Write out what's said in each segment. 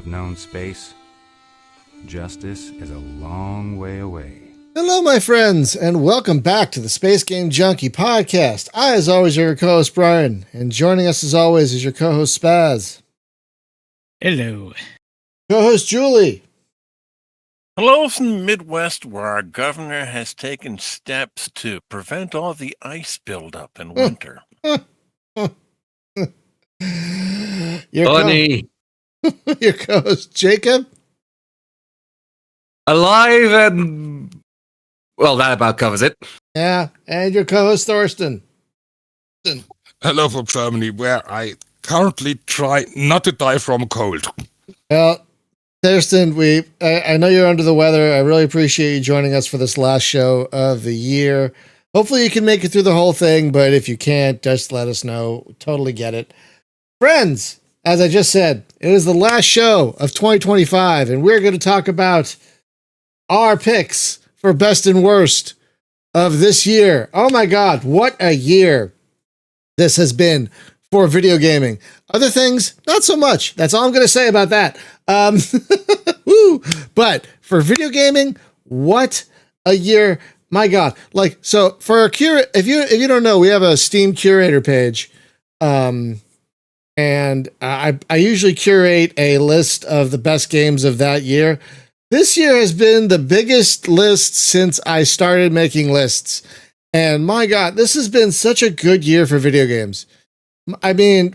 have known space, justice is a long way away. Hello, my friends, and welcome back to the Space Game Junkie podcast. I, as always, am your co-host, Brian, and joining us, as always, is your co-host, Spaz. Hello. Co-host, Julie. Hello from the Midwest, where our governor has taken steps to prevent all the ice buildup in winter. Your co-host, Jacob. Alive and... well, that about covers it. Yeah, and your co-host, Thorsten. Hello from Germany, where I currently try not to die from a cold. Well, Thurston, I know you're under the weather. I really appreciate you joining us for this last show of the year. Hopefully you can make it through the whole thing, but if you can't, just let us know. Totally get it. Friends, as I just said, it is the last show of 2025, and we're going to talk about our picks for best and worst of this year. Oh my God, what a year this has been for video gaming. Other things, not so much. That's all I'm going to say about that. Woo! But for video gaming, what a year. My God. Like, so for a if you don't know, we have a Steam curator page. And I usually curate a list of the best games of that year. This year has been the biggest list since I started making lists. And my God, this has been such a good year for video games. I mean,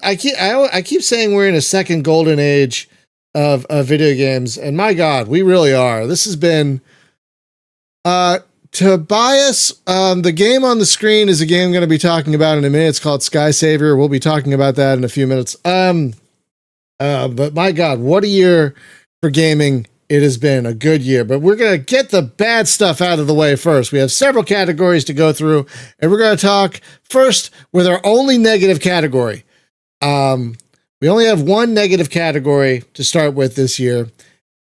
I keep saying we're in a second golden age of video games, and my God, we really are. This has been Tobias. The game on the screen is a game I'm going to be talking about in a minute. It's called Sky Savior. We'll be talking about that in a few minutes. But my God, what a year for gaming. It has been a good year, but we're going to get the bad stuff out of the way first. We have several categories to go through, and we're going to talk first with our only negative category. We only have one negative category to start with this year,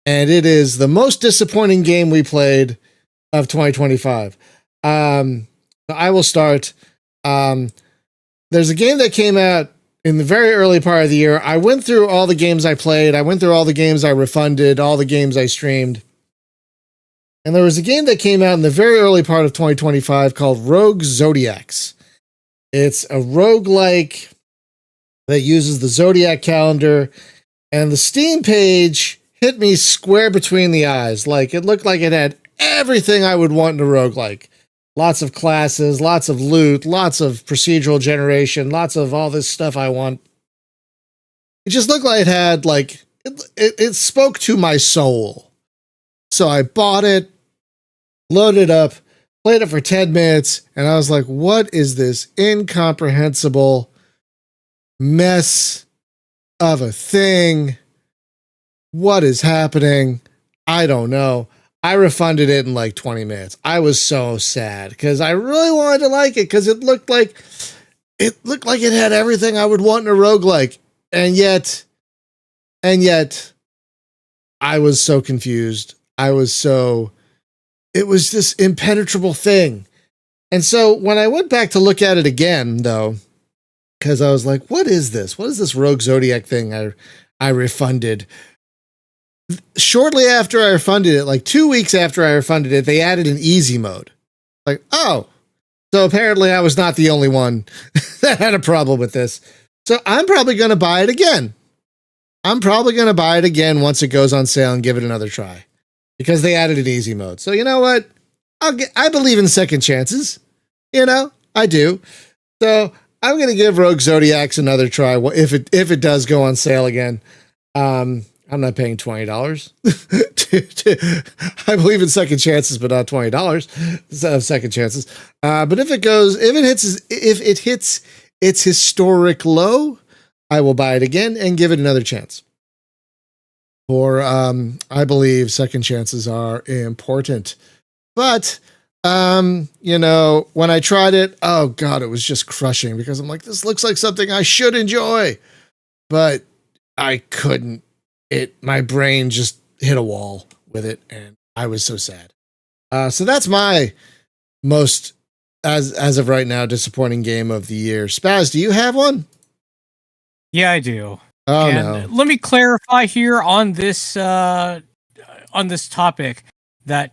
and it is the most disappointing game we played of 2025. I will start. There's a game that came out in the very early part of the year. I went through all the games I played. I went through all the games I refunded, all the games I streamed. And there was a game that came out in the very early part of 2025 called Rogue Zodiacs. It's a roguelike that uses the Zodiac calendar. And the Steam page hit me square between the eyes. Like, it looked like it had everything I would want in a roguelike. Lots of classes, lots of loot, lots of procedural generation, lots of all this stuff I want. It just looked like it had, like, it spoke to my soul. So I bought it, loaded it up, played it for 10 minutes, and I was like, what is this incomprehensible mess of a thing? What is happening? I don't know. I refunded it in like 20 minutes. I was so sad because I really wanted to like it because it looked like it had everything I would want in a roguelike. And yet I was so confused. It was this impenetrable thing. And so when I went back to look at it again, though, because I was like, what is this? What is this Rogue Zodiac thing I refunded? Shortly after I refunded it, like 2 weeks after I refunded it, they added an easy mode. Like, oh, so apparently I was not the only one that had a problem with this. So I'm probably going to buy it again. Once it goes on sale and give it another try because they added an easy mode. So you know what? I believe in second chances. You know, I do. So I'm going to give Rogue Zodiacs another try if it does go on sale again. I'm not paying $20. I believe in second chances, but not $20 second chances. But if it hits its historic low, I will buy it again and give it another chance. For I believe second chances are important. But you know, when I tried it, oh God, it was just crushing because I'm like, this looks like something I should enjoy, but I couldn't. My brain just hit a wall with it, and I was so sad. So that's my most, as of right now, disappointing game of the year. Spaz, do you have one? Yeah, I do. Oh and no. let me clarify here on this topic that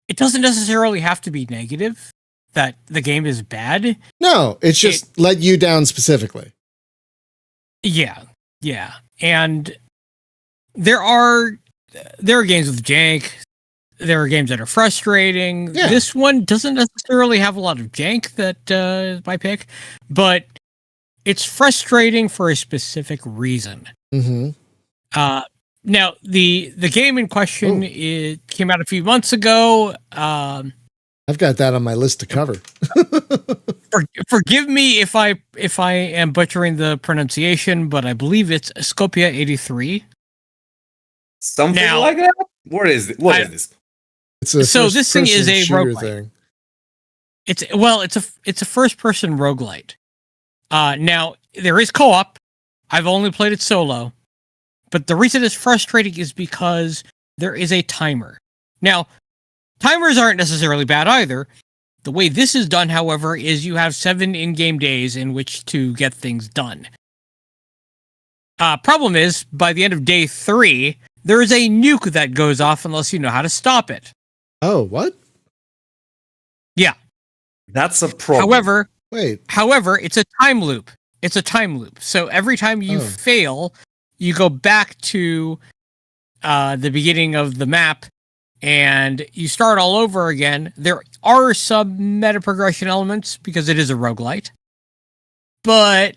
it doesn't necessarily have to be negative that the game is bad. No, it's just let you down specifically. Yeah. And there are games with jank. There are games that are frustrating. Yeah. This one doesn't necessarily have a lot of jank that is my pick, but it's frustrating for a specific reason. Mm-hmm. Now, the game in question it came out a few months ago. I've got that on my list to cover. Forgive me if I am butchering the pronunciation, but I believe it's Scopia 83. Something Now- like that? What is this? It's a So this thing is first-person a shooter roguelite. thing. It's a first person roguelite. Now there is co-op. I've only played it solo, but the reason it's frustrating is because there is a timer. Now, timers aren't necessarily bad either. The way this is done, however, is you have 7 in-game days in which to get things done. Problem is, by the end of day 3, there is a nuke that goes off unless you know how to stop it. Oh, what? That's a problem. However, it's a time loop. So every time you fail, you go back to the beginning of the map and you start all over again. There are some meta progression elements because it is a roguelite, but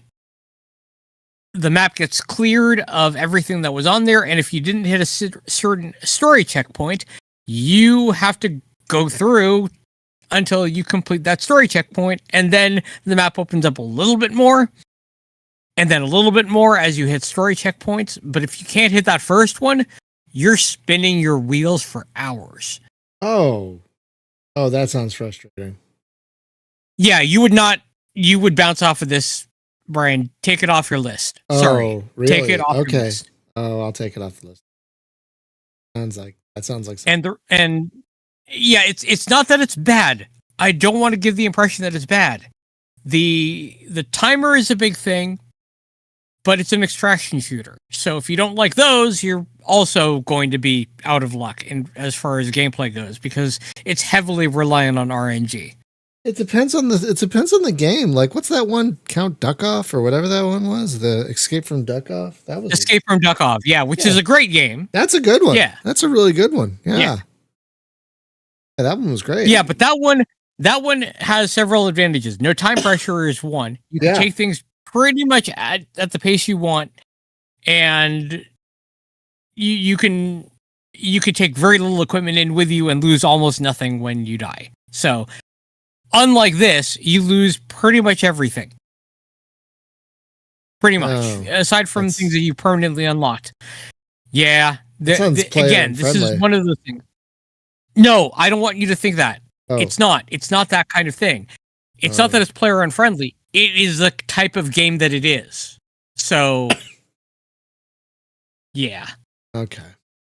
the map gets cleared of everything that was on there. And if you didn't hit a certain story checkpoint, you have to go through until you complete that story checkpoint, and then the map opens up a little bit more, and then a little bit more as you hit story checkpoints. But if you can't hit that first one, you're spinning your wheels for hours. Oh, that sounds frustrating. Yeah, you would bounce off of this, Brian. Take it off your list. Sorry. Oh, really? Take it off your Okay. list. Oh, I'll take it off the list. Sounds like something. And yeah, it's not that it's bad. I don't want to give the impression that it's bad. The timer is a big thing, but it's an extraction shooter. So if you don't like those, you're also going to be out of luck as far as gameplay goes because it's heavily reliant on RNG. It depends on the game. Like, what's that one? Count Duck-Off or whatever that one was? The Escape from Duck-Off? That was Escape from Duck-Off, yeah, which is a great game. That's a good one. Yeah. That's a really good one. Yeah. Yeah. Yeah, that one was great. Yeah, but that one has several advantages. No time pressure is one. You can take things pretty much at the pace you want, and you can take very little equipment in with you and lose almost nothing when you die. So, unlike this, you lose pretty much everything. Pretty much, aside from things that you permanently unlocked. Yeah. Again, this is one of the things. No, I don't want you to think that. Oh. It's not. It's not that kind of thing. It's not that it's player unfriendly. It is the type of game that it is. So, yeah. Okay.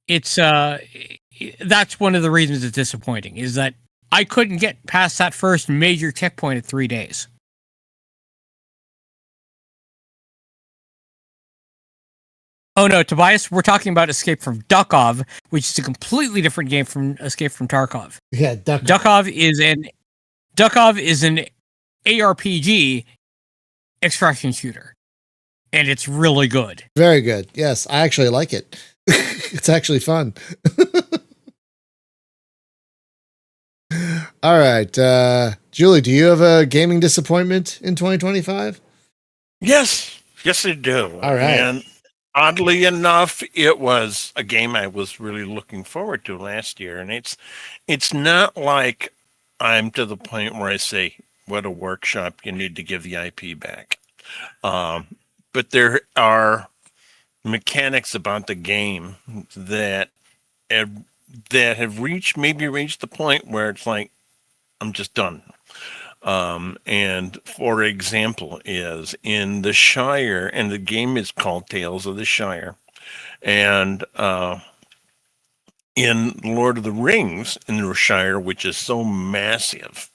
It's that's one of the reasons it's disappointing is that I couldn't get past that first major checkpoint at 3 days. Oh no, Tobias, we're talking about Escape from Duck-Off, which is a completely different game from Escape from Tarkov. Yeah, Duck-Off is an ARPG extraction shooter, and it's really good. Very good. Yes, I actually like it. It's actually fun. All right, Julie, do you have a gaming disappointment in 2025? Yes, I do. All right. And oddly enough, it was a game I was really looking forward to last year, and it's not like I'm to the point where I say, "What a workshop! You need to give the IP back." But there are mechanics about the game that have reached the point where it's like, I'm just done. And for example, is in the Shire, and the game is called Tales of the Shire, and in Lord of the Rings, in the Shire, which is so massive,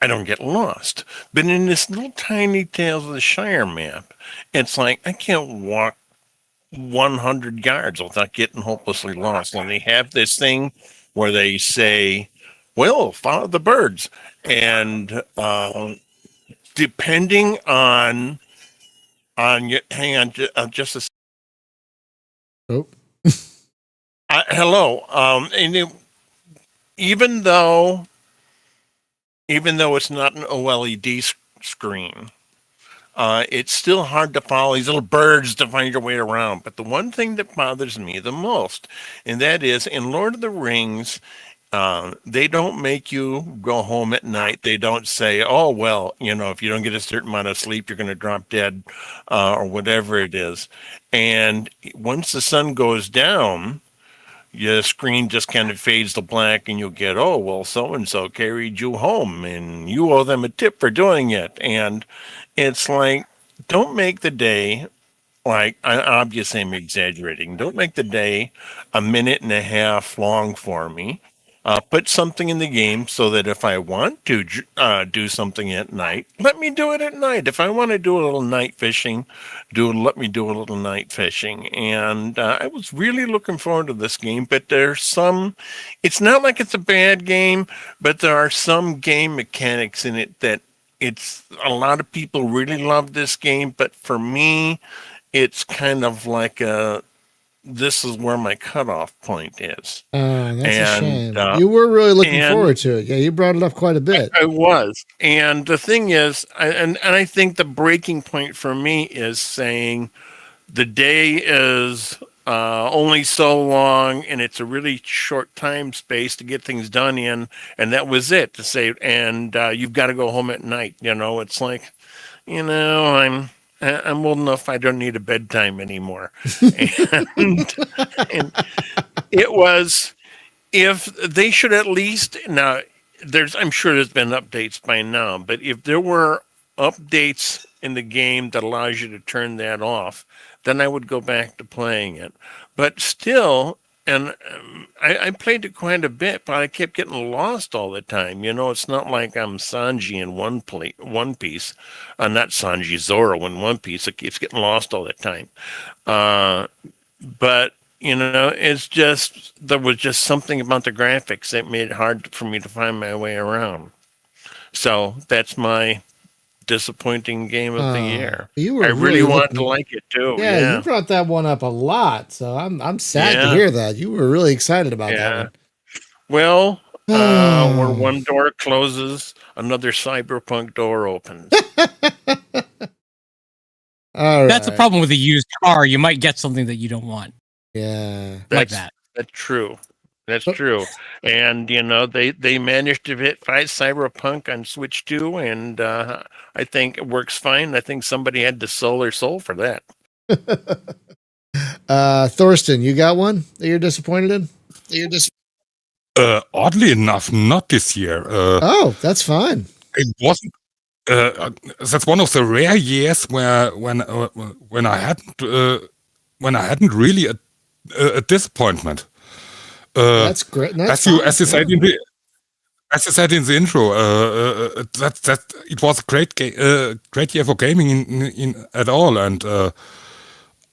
I don't get lost. But in this little tiny Tales of the Shire map, it's like I can't walk 100 yards without getting hopelessly lost. And they have this thing where they say, well, follow the birds. And depending on your, hang on just a second. Oh. Hello. Even though it's not an OLED screen, it's still hard to follow these little birds to find your way around. But the one thing that bothers me the most, and that is in Lord of the Rings, they don't make you go home at night. They don't say, oh, well, if you don't get a certain amount of sleep, you're going to drop dead or whatever it is. And once the sun goes down, your screen just kind of fades to black and you'll get, oh, well, so-and-so carried you home and you owe them a tip for doing it. And it's like, don't make the day, like, obviously I'm exaggerating, don't make the day a minute and a half long for me. Put something in the game so that if I want to do something at night, let me do it at night. If I want to do a little night fishing, let me do a little night fishing. And I was really looking forward to this game, but it's not like it's a bad game, but there are some game mechanics in it that a lot of people really love this game, but for me, it's kind of like this is where my cutoff point is. Oh, that's a shame. You were really looking forward to it. Yeah, you brought it up quite a bit. I was. And the thing is, and I think the breaking point for me is saying the day is only so long and it's a really short time space to get things done in. And that was it to say, and you've got to go home at night. It's like, I'm old enough. I don't need a bedtime anymore. and it was, if they should at least now. I'm sure there's been updates by now, but if there were updates in the game that allows you to turn that off, then I would go back to playing it. But still, and I played it quite a bit, but I kept getting lost all the time. It's not like I'm Sanji in One Piece. Not Sanji, Zoro in One Piece. It keeps getting lost all the time. But, it's just, there was just something about the graphics that made it hard for me to find my way around. So that's my disappointing game of the year. I really wanted to like it too. Yeah, you brought that one up a lot, so I'm sad to hear that. You were really excited about that one. Well, where one door closes, another cyberpunk door opens. All right. That's the problem with a used car. You might get something that you don't want. Yeah, like that. That's true. That's true. And, they managed to fight Cyberpunk on Switch 2, and I think it works fine. I think somebody had to sell their soul for that. Thorsten, you got one that you're disappointed in? Oddly enough, not this year. Oh, that's fine. It wasn't. That's one of the rare years when I hadn't really a disappointment. That's great. As you said in the intro, that it was a great year for gaming in at all, and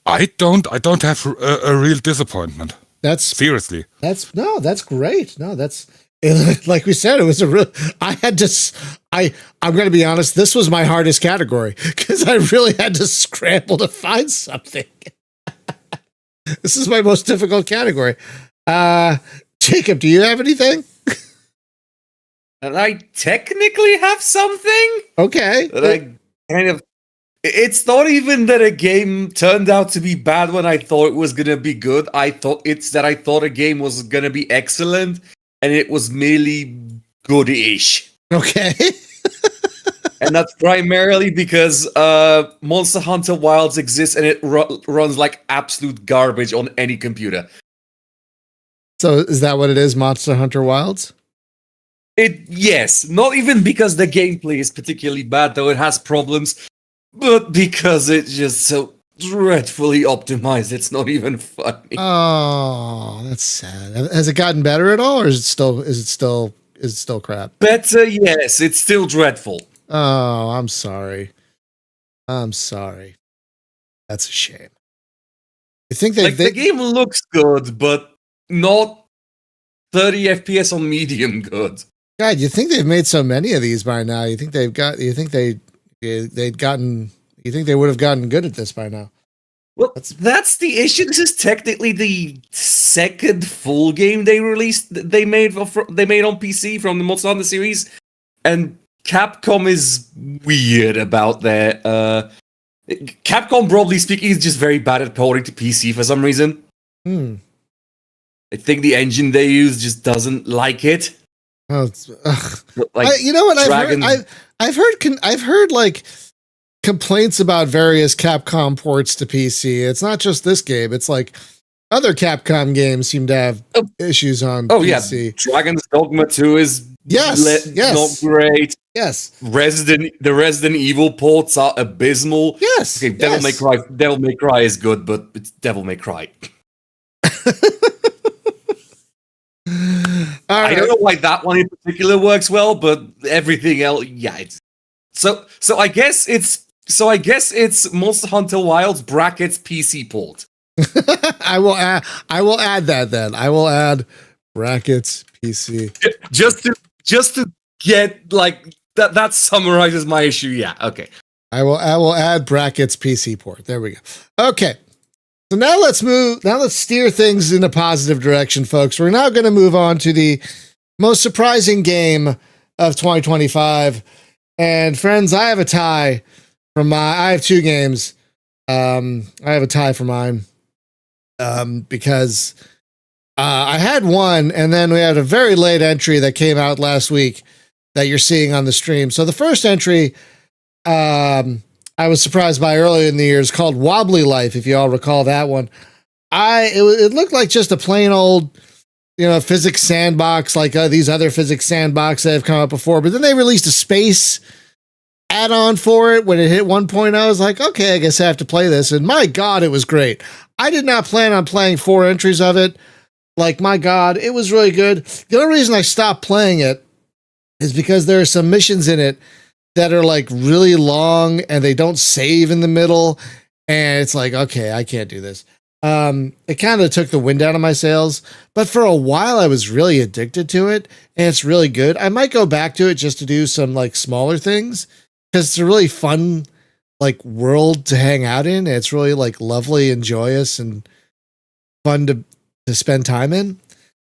I don't have a real disappointment. That's seriously. That's great. No, that's like we said. It was a real. I'm going to be honest. This was my hardest category because I really had to scramble to find something. This is my most difficult category. Jacob, do you have anything? And I technically have something. Okay. That I kind of. It's not even that a game turned out to be bad when I thought it was gonna be good. I thought a game was gonna be excellent, and it was merely good-ish. Okay. And that's primarily because Monster Hunter Wilds exists, and it runs like absolute garbage on any computer. So is that what it is, Monster Hunter Wilds? Yes, not even because the gameplay is particularly bad, though it has problems, but because it's just so dreadfully optimized, it's not even funny. Oh, that's sad. Has it gotten better at all, or is it still crap? Better, yes. It's still dreadful. Oh, I'm sorry. That's a shame. You think the game looks good, but not 30 FPS on medium good. God, you think they've made so many of these by now? You think they would have gotten good at this by now? Well, that's the issue. This is technically the second full game they made on PC from the Monster Hunter series, and Capcom is weird about their. Capcom, broadly speaking, is just very bad at porting to PC for some reason. I think the engine they use just doesn't like it. Oh, like, you know what? I've heard like complaints about various Capcom ports to PC. It's not just this game. It's like other Capcom games seem to have issues on PC. Yeah, Dragon's Dogma 2 is not great. Yes. The Resident Evil ports are abysmal. Yes. Okay, Devil May Cry is good, but it's Devil May Cry. I don't know why that one in particular works well, but everything else, yeah. So I guess it's Monster Hunter Wilds brackets PC port. I will add that then. I will add brackets PC. Just to get like that summarizes my issue. Yeah, okay. I will add brackets PC port. There we go. Okay. So now let's steer things in a positive direction, folks. We're now going to move on to the most surprising game of 2025. And friends, I have a tie I have two games. I have a tie for mine. Because I had one, and then we had a very late entry that came out last week that you're seeing on the stream. So the first entry, I was surprised by earlier in the year, is called Wobbly Life, if you all recall that one. It looked like just a plain old, physics sandbox, like these other physics sandbox that have come up before. But then they released a space add-on for it. When it hit 1.0, I was like, okay, I guess I have to play this. And my God, it was great. I did not plan on playing 4 entries of it. Like, my God, it was really good. The only reason I stopped playing it is because there are some missions in it that are like really long and they don't save in the middle. And it's like, okay, I can't do this. It kind of took the wind out of my sails, but for a while I was really addicted to it, and it's really good. I might go back to it just to do some like smaller things, because it's a really fun like world to hang out in. It's really like lovely and joyous and fun to spend time in.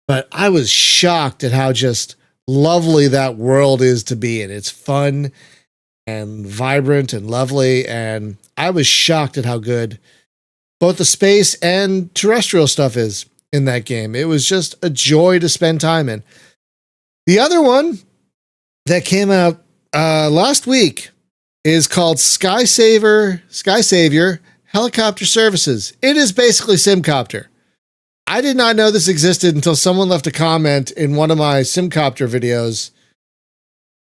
But I was shocked at how just lovely that world is to be in. It's fun and vibrant and lovely, and I was shocked at how good both the space and terrestrial stuff is in that game. It was just a joy to spend time in. The other one that came out last week is called Sky Savior Helicopter Services. It is basically Simcopter. I did not know this existed until someone left a comment in one of my Simcopter videos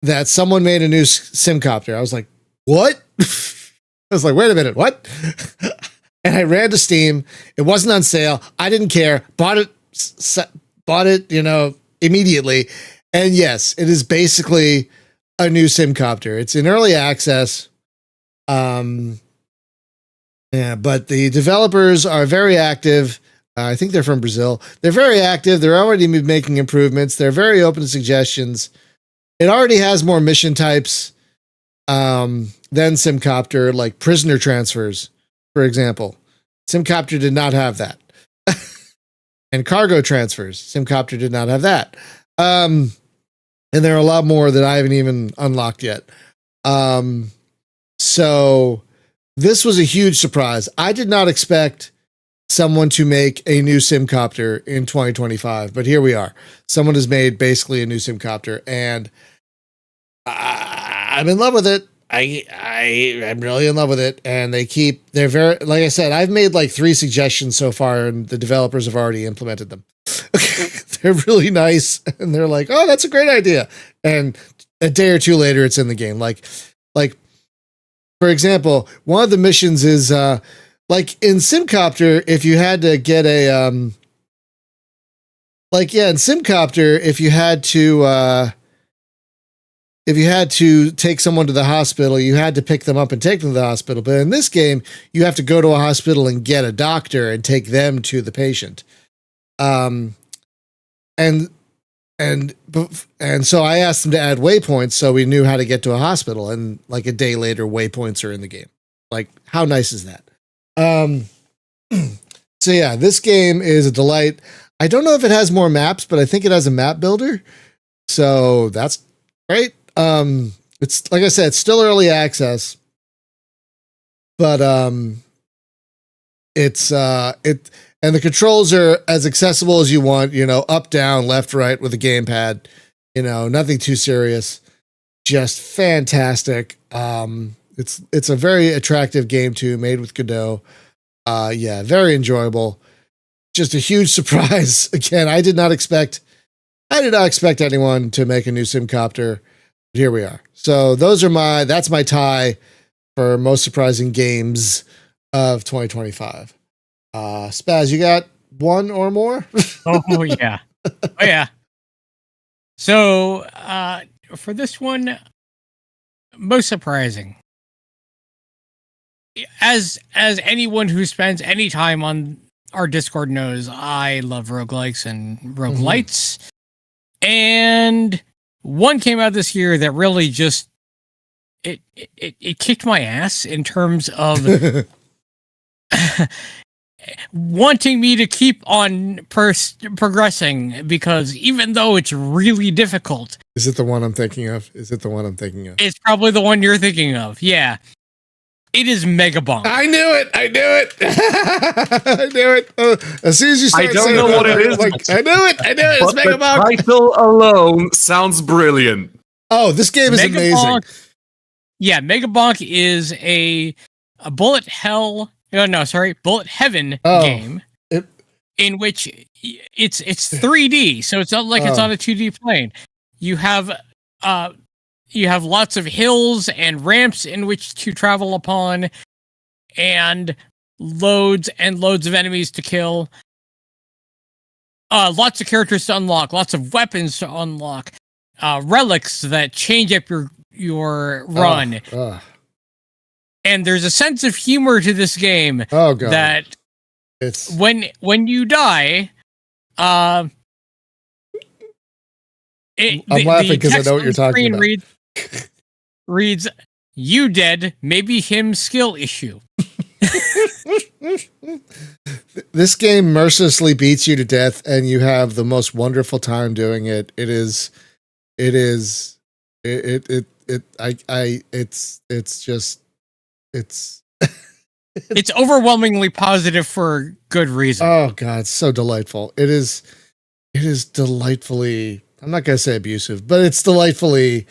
that someone made a new Simcopter. I was like, what? I was like, wait a minute, what? And I ran to Steam. It wasn't on sale. I didn't care. Bought it, immediately. And yes, it is basically a new Simcopter. It's in early access. But the developers are very active. I think they're from Brazil. They're very active. They're already making improvements. They're very open to suggestions. It already has more mission types than Simcopter, like prisoner transfers, for example. Simcopter did not have that. And cargo transfers. Simcopter did not have that. And there are a lot more that I haven't even unlocked yet. So this was a huge surprise. I did not expect someone to make a new Simcopter in 2025, but here we are. Someone has made basically a new Simcopter, and I'm in love with it. I'm really in love with it, and they're very, like I said, I've made like 3 suggestions so far, and the developers have already implemented them. They're really nice, and they're like, oh, that's a great idea. And a day or two later, it's in the game. Like, for example, one of the missions is, like in Simcopter, if you had to get in Simcopter, if you had to, if you had to take someone to the hospital, you had to pick them up and take them to the hospital. But in this game, you have to go to a hospital and get a doctor and take them to the patient. And so I asked them to add waypoints so we knew how to get to a hospital. And like a day later, waypoints are in the game. Like, how nice is that? So yeah, this game is a delight. I don't know if it has more maps, but I think it has a map builder. So that's great. It's like I said, it's still early access, but it's and the controls are as accessible as you want, you know, up, down, left, right with a gamepad, you know, nothing too serious, just fantastic. It's a very attractive game too, made with Godot. Yeah, very enjoyable. Just a huge surprise. Again, I did not expect anyone to make a new Simcopter. But here we are. So that's my tie for most surprising games of 2025. Spaz, you got one or more? Oh yeah. Oh yeah. So for this one, most surprising. As anyone who spends any time on our Discord knows, I love roguelikes and roguelites. Mm-hmm. And one came out this year that really just it kicked my ass in terms of wanting me to keep on progressing, because even though it's really difficult. Is it the one I'm thinking of? It's probably the one you're thinking of. Yeah. It is Mega Bonk. I knew it. I knew it. As soon as you started saying I don't know what it is. Like, I knew it. It's Mega Bonk. The title alone sounds brilliant. Oh, this game is Mega amazing. Bonk, yeah, Mega Bonk is a bullet heaven game in which it's 3D, so it's not like it's on a 2D plane. You have lots of hills and ramps in which to travel upon, and loads of enemies to kill. Lots of characters to unlock, lots of weapons to unlock, relics that change up your run. And there's a sense of humor to this game. Oh god. That it's when you die, I'm laughing because I know what you're talking about. Reads, "You dead, maybe him skill issue." This game mercilessly beats you to death, and you have the most wonderful time doing it. It's it's overwhelmingly positive for good reason. Oh god, it's so delightful. It is delightfully, I'm not going to say abusive, but it's delightfully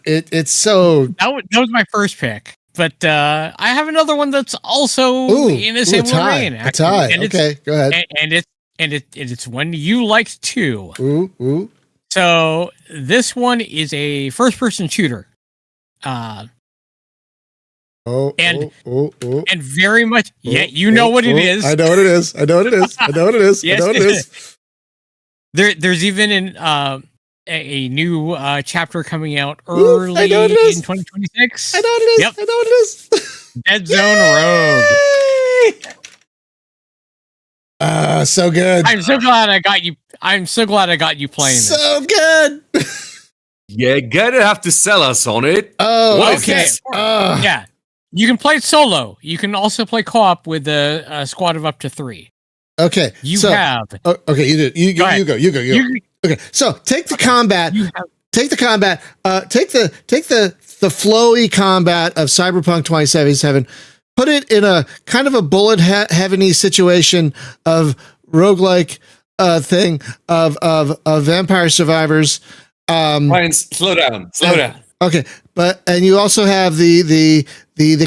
it's so that was my first pick, but I have another one that's also in the same vein. A tie. Okay, go ahead. And it's one you liked too. Ooh. So this one is a first-person shooter. And very much, you know what it is. I know what it is. Yes. There's even a new chapter coming out early in 2026. I know what it is. Yep. I know what it is. Dead Zone Rogue. So good. I'm so glad I got you playing this. So good. You're gonna have to sell us on it. Oh, okay. Yeah. You can play solo. You can also play co-op with a squad of up to 3. Okay. Okay, you do. You go. Okay. So take the combat. Take the combat. Take the flowy combat of Cyberpunk 2077. Put it in a kind of a bullet heaveny situation of roguelike thing of Vampire Survivors. Ryan, slow down. Okay, and you also have the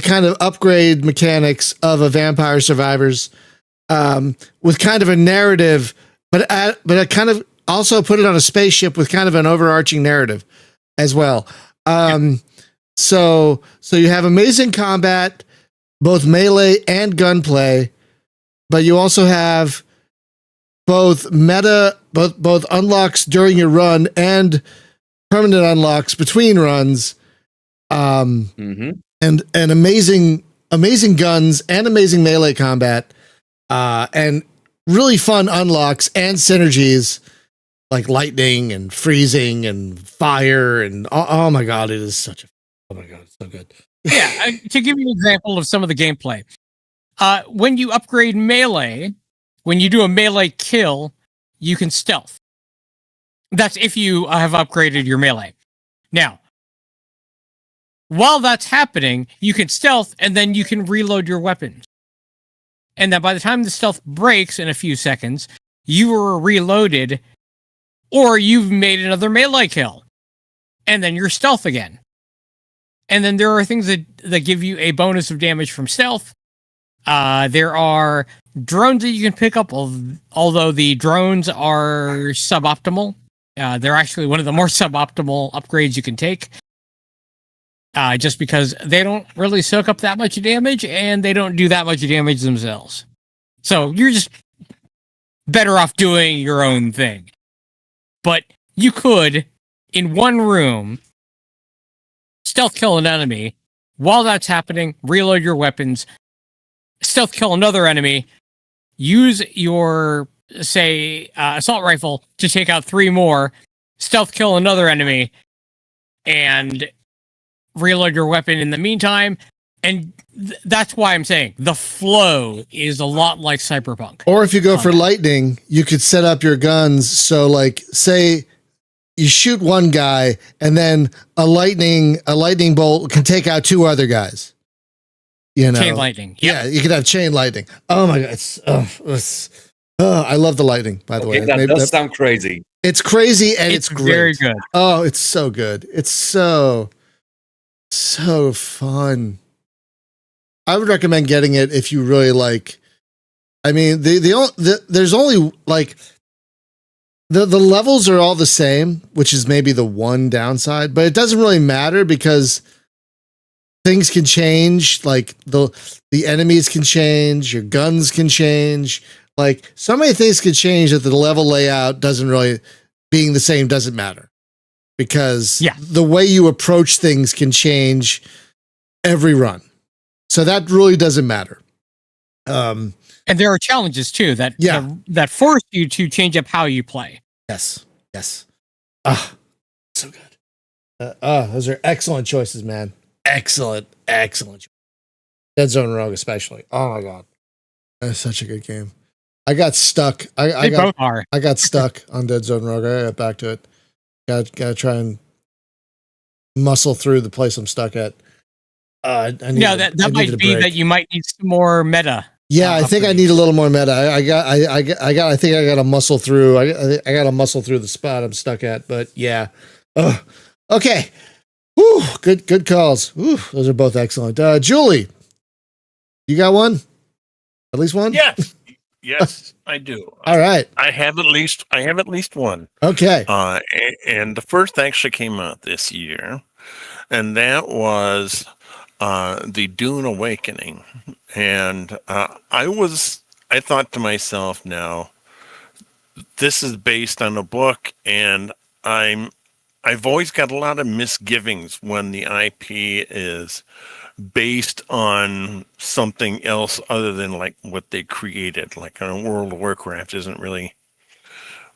kind of upgrade mechanics of a Vampire Survivors, with kind of a narrative, but I kind of also put it on a spaceship with kind of an overarching narrative as well. So you have amazing combat, both melee and gunplay, but you also have both meta both unlocks during your run and permanent unlocks between runs. And amazing guns and amazing melee combat, and really fun unlocks and synergies like lightning and freezing and fire and oh my god, it is such a it's so good. Yeah, to give you an example of some of the gameplay, when you upgrade melee, when you do a melee kill, you can stealth. That's if you have upgraded your melee. Now, while that's happening, you can stealth and then you can reload your weapons. And then by the time the stealth breaks in a few seconds, you are reloaded or you've made another melee kill. And then you're stealth again. And then there are things that give you a bonus of damage from stealth. There are drones that you can pick up, although the drones are suboptimal. They're actually one of the more suboptimal upgrades you can take. Just because they don't really soak up that much damage and they don't do that much damage themselves. So you're just better off doing your own thing. But you could, in one room, stealth kill an enemy. While that's happening, reload your weapons, stealth kill another enemy, use your, say, assault rifle to take out 3 more, stealth kill another enemy, and reload your weapon in the meantime. And that's why I'm saying the flow is a lot like Cyberpunk. Or if you go for lightning, you could set up your guns so, like, say you shoot one guy and then a lightning bolt can take out 2 other guys. You know, chain lightning. Yep. Yeah, you could have chain lightning. Oh my god, I love the lightning. By the way, that does sound crazy. It's crazy and it's great. Very good. Oh, it's so good. It's so fun. I would recommend getting it if you really like. I mean, there's only like the levels are all the same, which is maybe the one downside, but it doesn't really matter because things can change. Like the enemies can change, your guns can change. Like so many things can change that the level layout doesn't really being the same doesn't matter because the way you approach things can change every run. So that really doesn't matter. And there are challenges too that force you to change up how you play. Yes. So good. Those are excellent choices, man. Excellent. Dead Zone Rogue, especially. Oh my god, that's such a good game. I got stuck. I got stuck on Dead Zone Rogue. I got back to it. Got to try and muscle through the place I'm stuck at. That might be that you might need some more meta. Yeah, I think I need a little more meta. I think I got to muscle through. I got to muscle through the spot I'm stuck at. But yeah. Okay. Whew, good calls. Whew, those are both excellent. Julie, you got one? At least one? Yes, I do. All right. I have at least one. Okay. And the first actually came out this year, and that was the Dune Awakening. And I thought to myself, now this is based on a book, and I've always got a lot of misgivings when the IP is based on something else other than like what they created, like on World of Warcraft isn't really,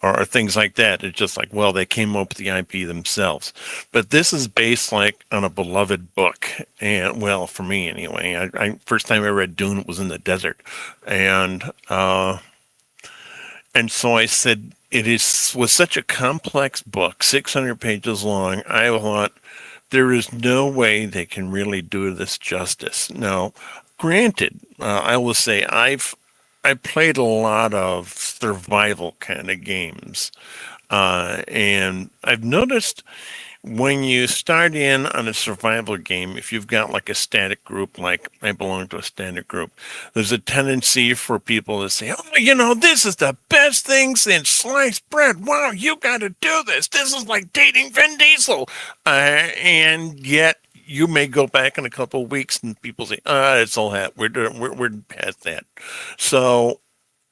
or things like that. It's just like, well, they came up with the IP themselves. But this is based like on a beloved book, and well, for me anyway. I first time I read Dune was in the desert, and so I said was such a complex book, 600 pages long. I thought there is no way they can really do this justice. Now, granted, I will say I played a lot of survival kind of games, and I've noticed when you start in on a survival game, if you've got like a static group, like I belong to a static group, there's a tendency for people to say, oh, this is the best thing since sliced bread. Wow, you got to do this. This is like dating Vin Diesel. And yet you may go back in a couple of weeks and people say, it's all that. We're past that. So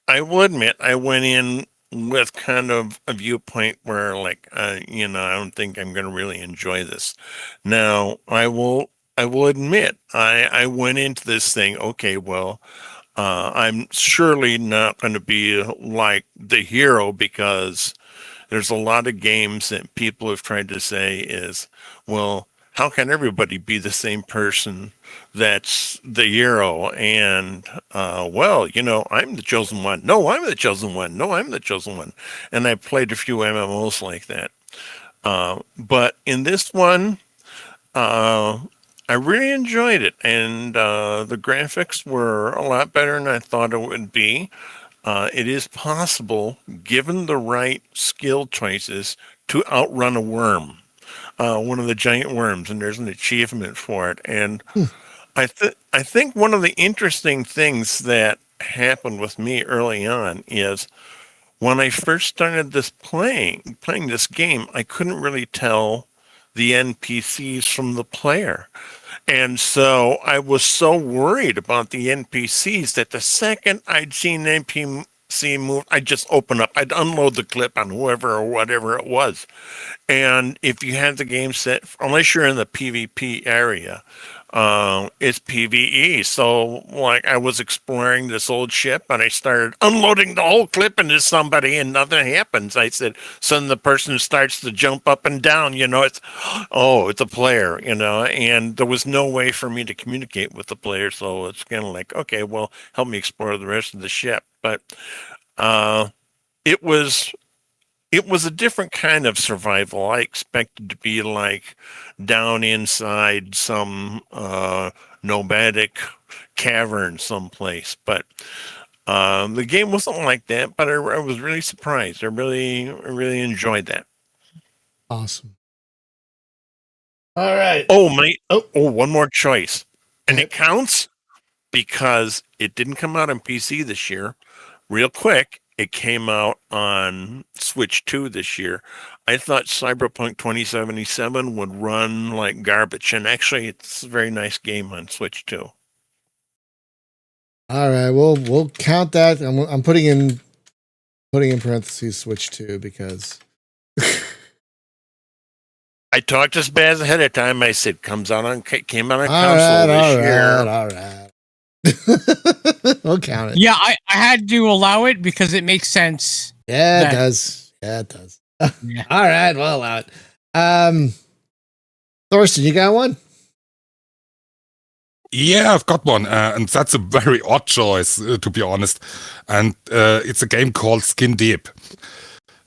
I will admit I went in with kind of a viewpoint where, like, I don't think I'm going to really enjoy this. Now, I will admit, I went into this thing, okay, well, I'm surely not going to be like the hero, because there's a lot of games that people have tried to say is, well, how can everybody be the same person that's the hero? And, well, I'm the chosen one. No, I'm the chosen one. No, I'm the chosen one. And I played a few MMOs like that. But in this one, I really enjoyed it. And the graphics were a lot better than I thought it would be. It is possible, given the right skill choices, to outrun a worm. One of the giant worms, and there's an achievement for it. And I think one of the interesting things that happened with me early on is when I first started playing this game, I couldn't really tell the NPCs from the player. And so I was so worried about the NPCs that the second I'd seen an NPC move, I'd just open up, I'd unload the clip on whoever or whatever it was. And if you had the game set, unless you're in the PvP area, it's PvE. So, like, I was exploring this old ship and I started unloading the whole clip into somebody and nothing happens. I said, suddenly the person starts to jump up and down, it's a player, and there was no way for me to communicate with the player. So it's kind of like, okay, well, help me explore the rest of the ship. But, it was a different kind of survival. I expected to be like down inside some nomadic cavern someplace, but the game wasn't like that. But I was really surprised. I really enjoyed that. Awesome. All right. Oh, mate. Oh, one more choice, and it counts because it didn't come out on PC this year. Real quick. It came out on Switch 2 this year. I thought Cyberpunk 2077 would run like garbage, and actually, it's a very nice game on Switch 2. All right, we'll count that. I'm putting in parentheses Switch 2 because I talked to Spaz ahead of time. I said came out on console this year. All right. We'll count it. Yeah, I had to allow it because it makes sense. Yeah, it does. Yeah, it does. Yeah. All right, we'll allow it. Thorsten, you got one? Yeah, I've got one, and that's a very odd choice, to be honest. And it's a game called Skin Deep.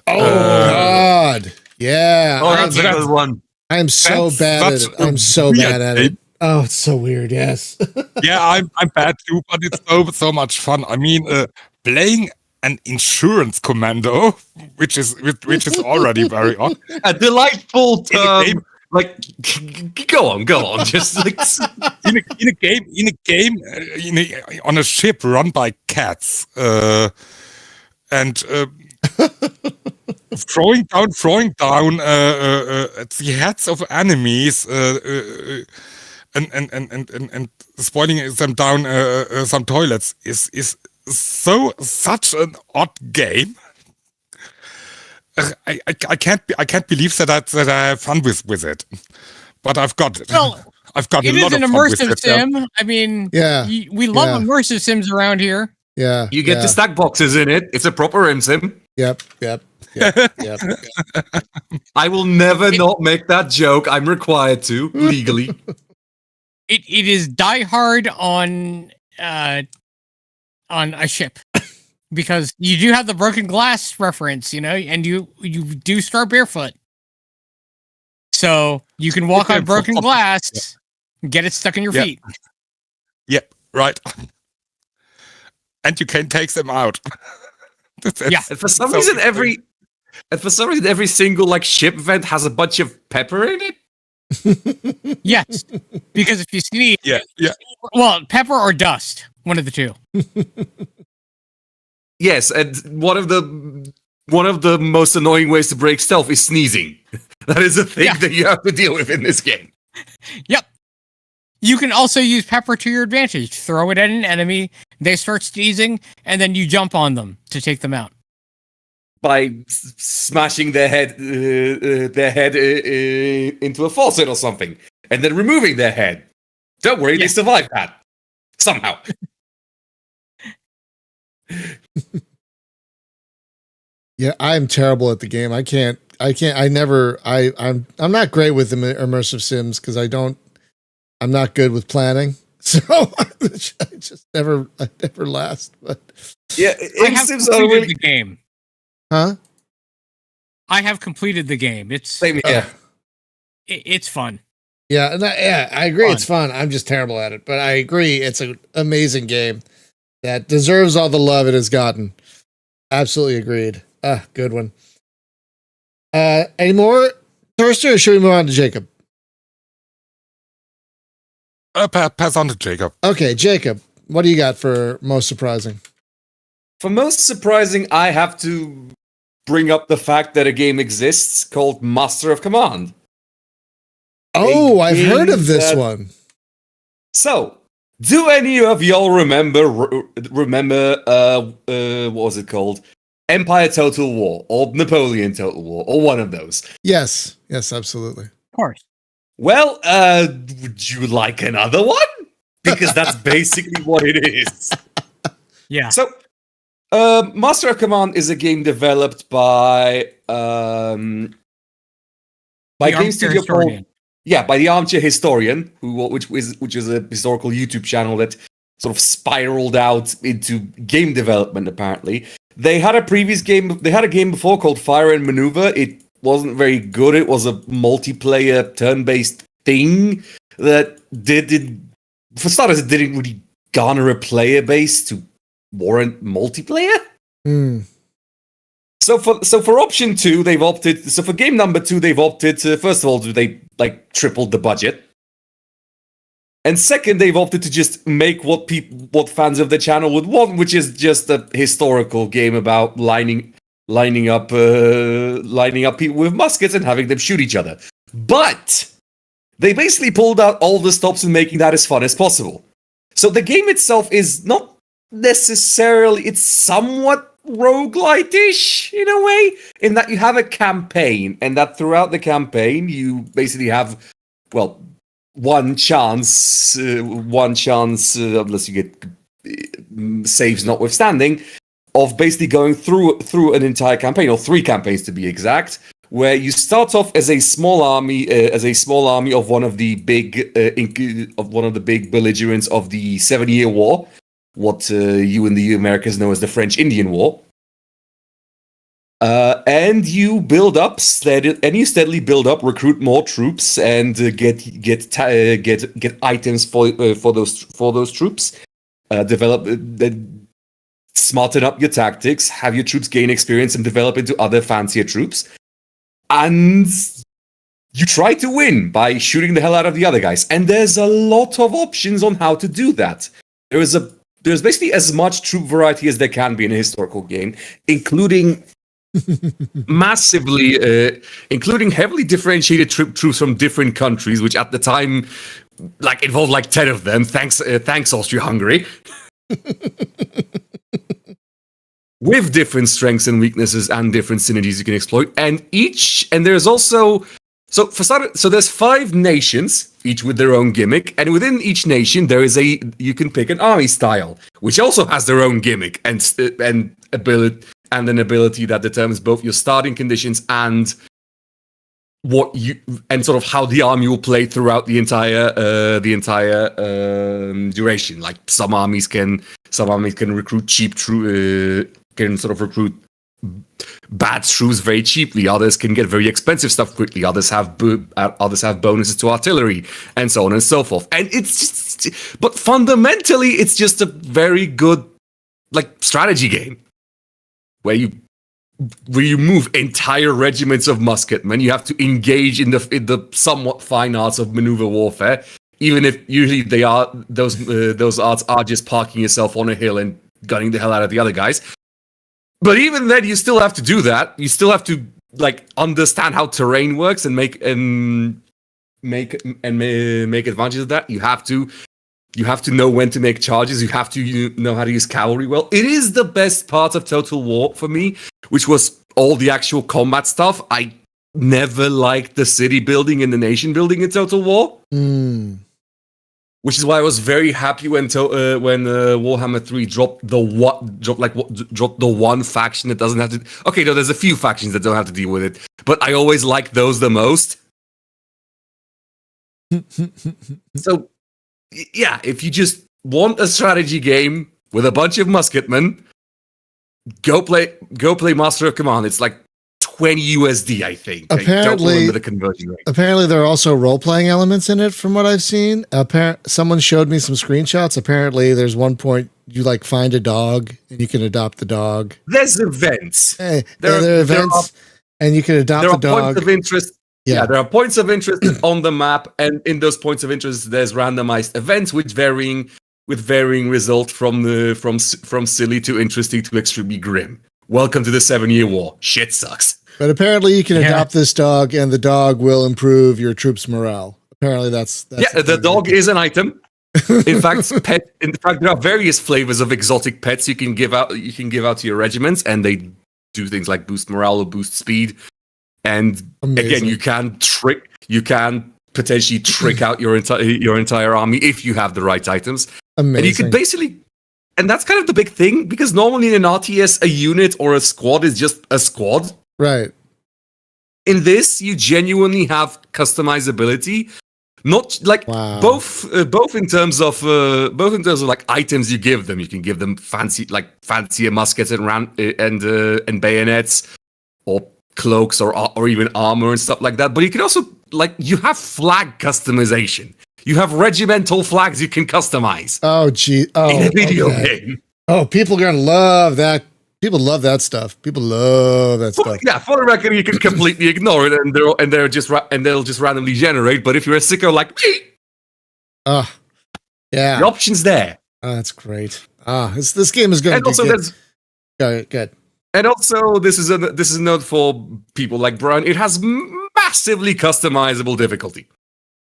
Oh God, yeah. Oh, that's a good one. I'm so bad at it. I'm so bad at it. Oh, it's so weird. Yes. Yeah, I'm bad too, but it's so much fun. I mean, playing an insurance commando, which is already very odd. A delightful term. Like, go on. Just like in a game, on a ship run by cats, and throwing down the heads of enemies. And spoiling them down some toilets is such an odd game. I can't believe that I have fun with it, but I've got it. Well, I've got it a lot is an of fun immersive with it. sim. I mean, Yeah, we love immersive sims around here. Yeah, you get the stack boxes in it. It's a proper rim sim. Yep. I will never not make that joke. I'm required to legally. It is Die Hard on a ship because you do have the broken glass reference, and you do start barefoot, so you can walk on broken glass, get it stuck in your feet. Yep, right. And you can take them out. Yeah. And for some reason, every single like ship event has a bunch of pepper in it. Yes, because if you sneeze, yeah. Well, pepper or dust, one of the two. Yes, and one of the most annoying ways to break stealth is sneezing. That is a thing that you have to deal with in this game. Yep. You can also use pepper to your advantage. Throw it at an enemy, they start sneezing, and then you jump on them to take them out. smashing their head into a faucet or something, and then removing their head. Don't worry, they survived that somehow. Yeah, I'm terrible at the game. I'm not great with immersive sims because I'm not good with planning. So I never last. But yeah, I have completed the game. Huh? I have completed the game. It's same here. It's fun. Yeah, and I agree. It's fun. I'm just terrible at it, but I agree. It's an amazing game that deserves all the love it has gotten. Absolutely agreed. Good one. Any more, Thurster, or should we move on to Jacob? Pass on to Jacob. Okay, Jacob, what do you got for most surprising? For most surprising, I have to bring up the fact that a game exists called Master of Command. Oh, I've heard of this one. So, do any of y'all remember what was it called? Empire Total War or Napoleon Total War or one of those? Yes, absolutely. Of course. Well, would you like another one? Because that's basically what it is. Yeah. So, Master of Command is a game developed by Game Studio called by the Armchair Historian, which is a historical YouTube channel that sort of spiraled out into game development. Apparently, they had a previous game. They had a game before called Fire and Maneuver. It wasn't very good. It was a multiplayer turn-based thing that for starters, it didn't really garner a player base to warrant multiplayer. So for option 2, they've opted. So for game number 2, they've opted to, first of all, they tripled the budget, and second, they've opted to just make what fans of the channel would want, which is just a historical game about lining up people with muskets and having them shoot each other. But they basically pulled out all the stops in making that as fun as possible. So the game itself is not necessarily, it's somewhat roguelite-ish in a way, in that you have a campaign, and that throughout the campaign you basically have, one chance, unless you get saves notwithstanding, of basically going through an entire campaign, or 3 campaigns to be exact, where you start off as a small army of one of the big belligerents of the 7-Year War, what you in the Americas know as the French-Indian War. And you steadily build up, recruit more troops, and get items for those troops. Smarten up your tactics, have your troops gain experience, and develop into other fancier troops. And you try to win by shooting the hell out of the other guys. And there's a lot of options on how to do that. There's basically as much troop variety as there can be in a historical game, including including heavily differentiated troops from different countries, which at the time, involved 10 of them. Thanks, Austria-Hungary. With different strengths and weaknesses and different synergies you can exploit, and there's also there's 5 nations, each with their own gimmick, and within each nation you can pick an army style, which also has their own gimmick and ability, and an ability that determines both your starting conditions and sort of how the army will play throughout the entire duration. Like some armies can recruit can sort of recruit bad shrews very cheaply. Others can get very expensive stuff quickly. Others have bonuses to artillery, and so on and so forth. And but fundamentally, it's just a very good strategy game where you move entire regiments of musketmen. You have to engage in the somewhat fine arts of maneuver warfare, even if usually those arts are just parking yourself on a hill and gunning the hell out of the other guys. But even then, you still have to do that. You still have to understand how terrain works and make advantages of that. You have to know when to make charges. You have to know how to use cavalry well. It is the best part of Total War for me, which was all the actual combat stuff, I never liked the city building and the nation building in Total War. Which is why I was very happy when Warhammer 3 dropped the one faction that doesn't have to. Okay, no, there's a few factions that don't have to deal with it, but I always like those the most. So, yeah, if you just want a strategy game with a bunch of musketmen, go play Master of Command. It's like 20 USD, I think. I don't remember the conversion rate. Apparently, there are also role-playing elements in it, from what I've seen. Someone showed me some screenshots. Apparently, there's one point you like find a dog and you can adopt the dog. There's events. There are events, and you can adopt the dog. There are points of interest. Yeah, there are points of interest on the map, and in those points of interest, there's randomized events with varying results from silly to interesting to extremely grim. Welcome to the 7-Year War. Shit sucks. But apparently you can adopt this dog, and the dog will improve your troops' morale. Apparently that's the dog is an item. In fact, there are various flavors of exotic pets you can give out to your regiments, and they do things like boost morale or boost speed. And again, you can potentially trick out your entire army if you have the right items. Amazing. And you can basically, and that's kind of the big thing, because normally in an RTS, a unit or a squad is just a squad. Right. In this, you genuinely have customizability, not like both in terms of like items you give them. You can give them fancier muskets and bayonets, or cloaks, or even armor and stuff like that. But you can also you have flag customization. You have regimental flags you can customize. Oh, gee. Oh, in a video game. Oh, people are gonna love that. People love that stuff. People love that stuff. Yeah, for the record, you can completely ignore it, and they'll just randomly generate. But if you're a sicko like me, yeah, the option's there. Oh, that's great. This game is going to be good. Good. And also, this is a note for people like Brian. It has massively customizable difficulty.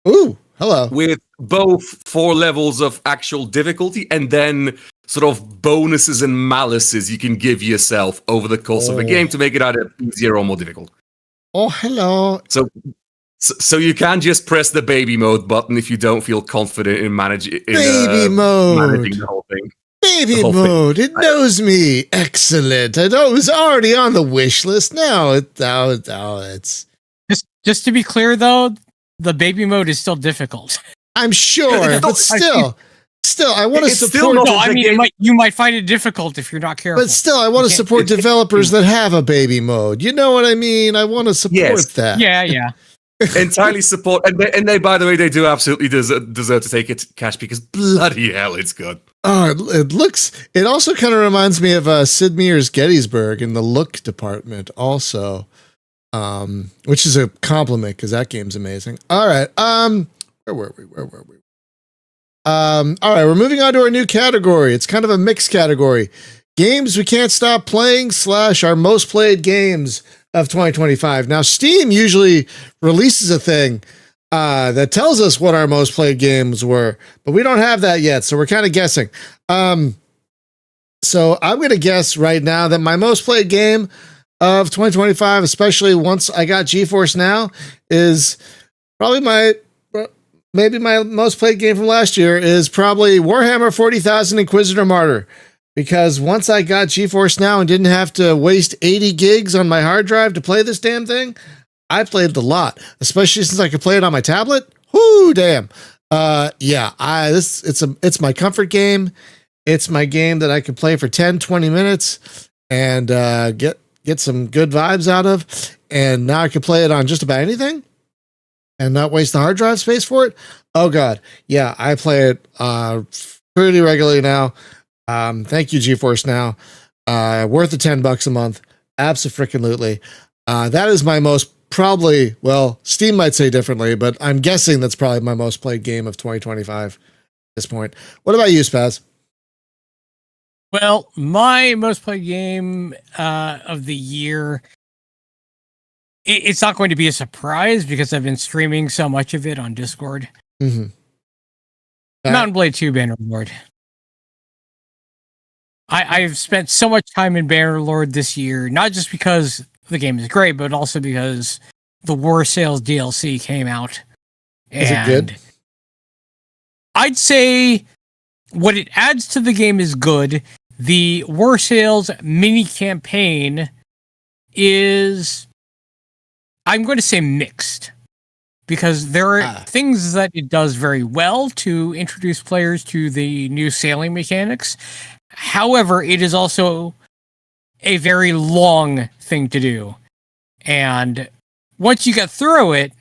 Ooh, hello. With both 4 levels of actual difficulty and then sort of bonuses and malices you can give yourself over the course of a game to make it either easier or more difficult. Oh, hello. So you can just press the baby mode button if you don't feel confident in managing the whole thing. Baby mode. It knows me. Excellent. I know it was already on the wish list. Now it's just to be clear though, the baby mode is still difficult. I'm sure, but still, I want to support. No, I mean, you might find it difficult if you're not careful. But still, I want to support developers that have a baby mode. You know what I mean? I want to support that. Yeah. Entirely support, and they, by the way, they do absolutely deserve to take it cash, because bloody hell, it's good. Oh, it also kind of reminds me of Sid Meier's Gettysburg in the look department, also, which is a compliment because that game's amazing. All right, where were we? All right, we're moving on to our new category. It's kind of a mixed category. Games we can't stop playing / our most played games of 2025. Now, Steam usually releases a thing that tells us what our most played games were, but we don't have that yet, so we're kind of guessing. So I'm going to guess right now that my most played game of 2025, especially once I got GeForce Now, is probably maybe my most played game from last year is probably Warhammer 40,000 Inquisitor Martyr. Because once I got GeForce Now and didn't have to waste 80 gigs on my hard drive to play this damn thing, I played it a lot, especially since I could play it on my tablet. Whoo, damn. It's my comfort game. It's my game that I can play for 10, 20 minutes and get some good vibes out of. And now I can play it on just about anything and not waste the hard drive space for it. Oh God. Yeah, I play it pretty regularly now. Thank you, GeForce Now. Worth the $10 a month. Abso-freaking-lutely. That is my most probably, well, Steam might say differently, but I'm guessing that's probably my most played game of 2025 at this point. What about you, Spaz? Well, my most played game of the year, it's not going to be a surprise because I've been streaming so much of it on Discord. Mm-hmm. Mountain Blade 2 Bannerlord. I've spent so much time in Bannerlord this year, not just because the game is great, but also because the War Sales DLC came out. Is it good? I'd say what it adds to the game is good. The War Sales mini campaign is, I'm going to say, mixed. Because there are things that it does very well to introduce players to the new sailing mechanics. However, it is also a very long thing to do. And once you get through it,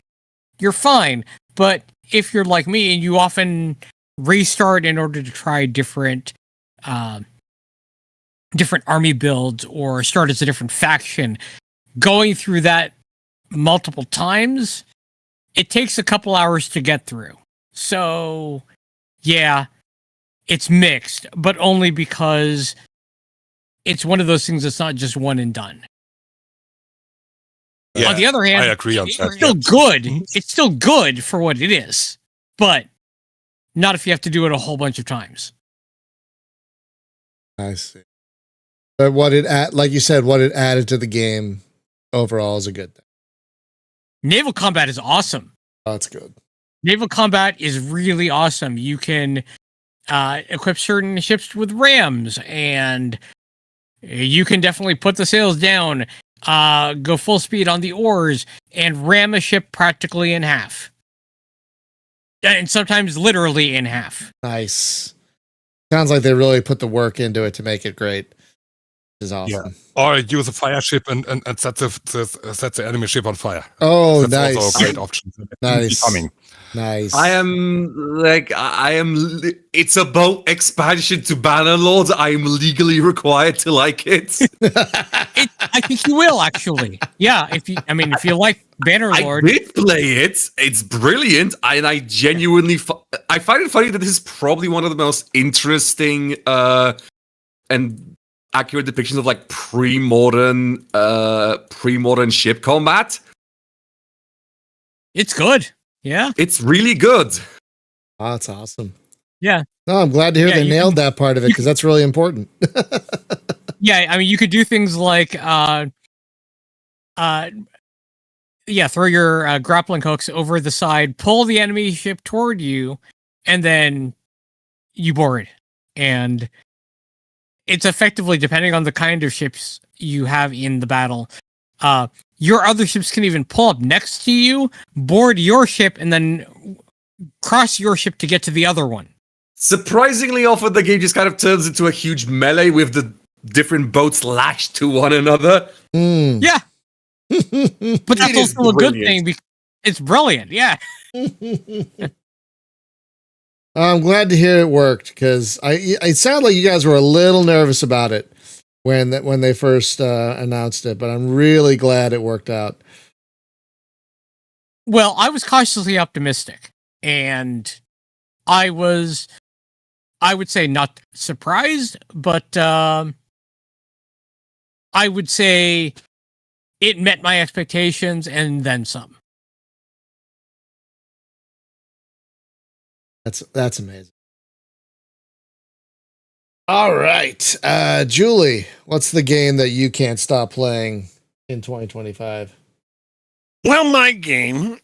you're fine. But if you're like me and you often restart in order to try different army builds or start as a different faction, going through that multiple times, it takes a couple hours to get through. So, yeah, it's mixed, but only because it's one of those things that's not just one and done. Yeah, on the other hand, I agree on it's that. still good. It's still good for what it is, but not if you have to do it a whole bunch of times. I see. But like you said, what it added to the game overall is a good thing. Naval combat is awesome. Oh, that's good. Naval combat is really awesome. You can equip certain ships with rams, and you can definitely put the sails down, go full speed on the oars, and ram a ship practically in half. And sometimes literally in half. Nice. Sounds like they really put the work into it to make it great. Which is awesome. Yeah. Or use a fire ship and set the enemy ship on fire. Oh, That's nice. also a great option. Nice. Becoming. Nice. It's a boat expansion to Bannerlord. I am legally required to like it. I think you will, actually. Yeah, if you like Bannerlord. I did play it. It's brilliant. And I genuinely I find it funny that this is probably one of the most interesting and accurate depictions of like pre-modern ship combat. It's good. Yeah. It's really good. Oh, that's awesome. Yeah. No, I'm glad to hear they nailed that part of it because that's really important. Yeah, I mean, you could do things like, throw your grappling hooks over the side, pull the enemy ship toward you, and then you board. And it's effectively, depending on the kind of ships you have in the battle, your other ships can even pull up next to you, board your ship, and then cross your ship to get to the other one. Surprisingly often, the game just kind of turns into a huge melee with the different boats lashed to one another. Mm. Yeah. But that's also a good thing because it's brilliant. Yeah. I'm glad to hear it worked because it sounded like you guys were a little nervous about it when they first announced it, but I'm really glad it worked out. Well, I was cautiously optimistic, and I would say not surprised, but I would say it met my expectations and then some. That's amazing. All right. Julie, what's the game that you can't stop playing in 2025? Well, my game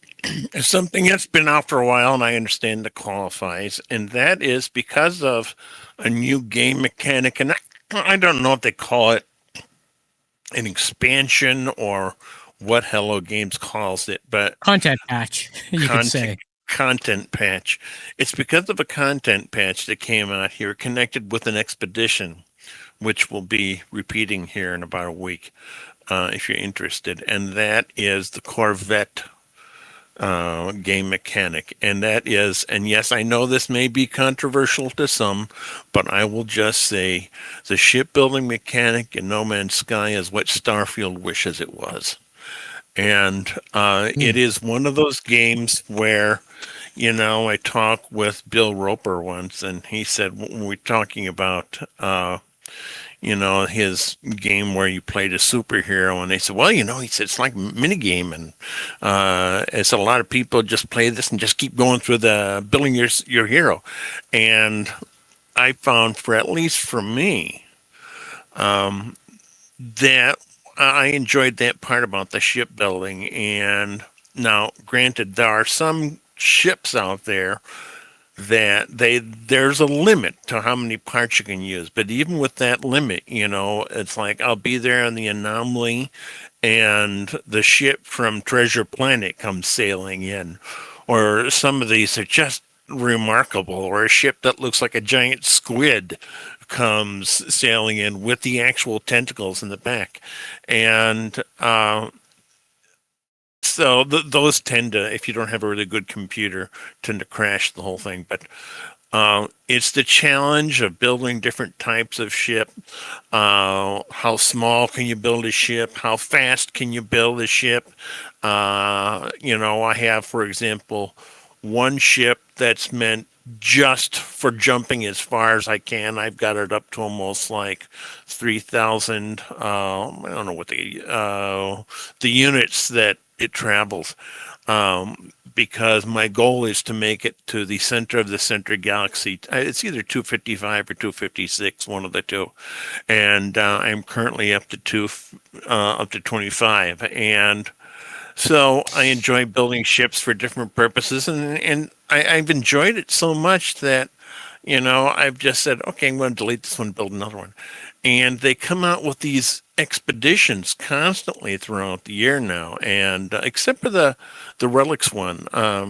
is something that's been out for a while, and I understand it qualifies, and that is because of a new game mechanic, and I don't know if they call it an expansion or what Hello Games calls it, but content patch, you could say. Content patch. It's because of a content patch that came out here connected with an expedition, which we'll be repeating here in about a week, if you're interested. And that is the Corvette game mechanic. And that is, and yes, I know this may be controversial to some, but I will just say the shipbuilding mechanic in No Man's Sky is what Starfield wishes it was. And it is one of those games where, I talked with Bill Roper once, and he said, when we're talking about, his game where you played a superhero, and they said, well, he said, it's like a minigame, and it's a lot of people just play this and just keep going through the building your hero. And I found, for at least for me, that I enjoyed that part about the shipbuilding. And now, granted, there are some ships out there that there's a limit to how many parts you can use. But even with that limit, it's like I'll be there on the Anomaly, and the ship from Treasure Planet comes sailing in, or some of these are just remarkable, or a ship that looks like a giant squid comes sailing in with the actual tentacles in the back. And so those tend to, if you don't have a really good computer, tend to crash the whole thing. But it's the challenge of building different types of ship. How small can you build a ship? How fast can you build a ship? I have, for example, one ship that's meant just for jumping as far as I can. I've got it up to almost like 3,000. I don't know what the units that it travels, because my goal is to make it to the center of the center galaxy. It's either 255 or 256, one of the two, and I'm currently up to 25, and so I enjoy building ships for different purposes, and I've enjoyed it so much that, I've just said, okay, I'm going to delete this one, build another one. And they come out with these expeditions constantly throughout the year now, and except for the relics one, I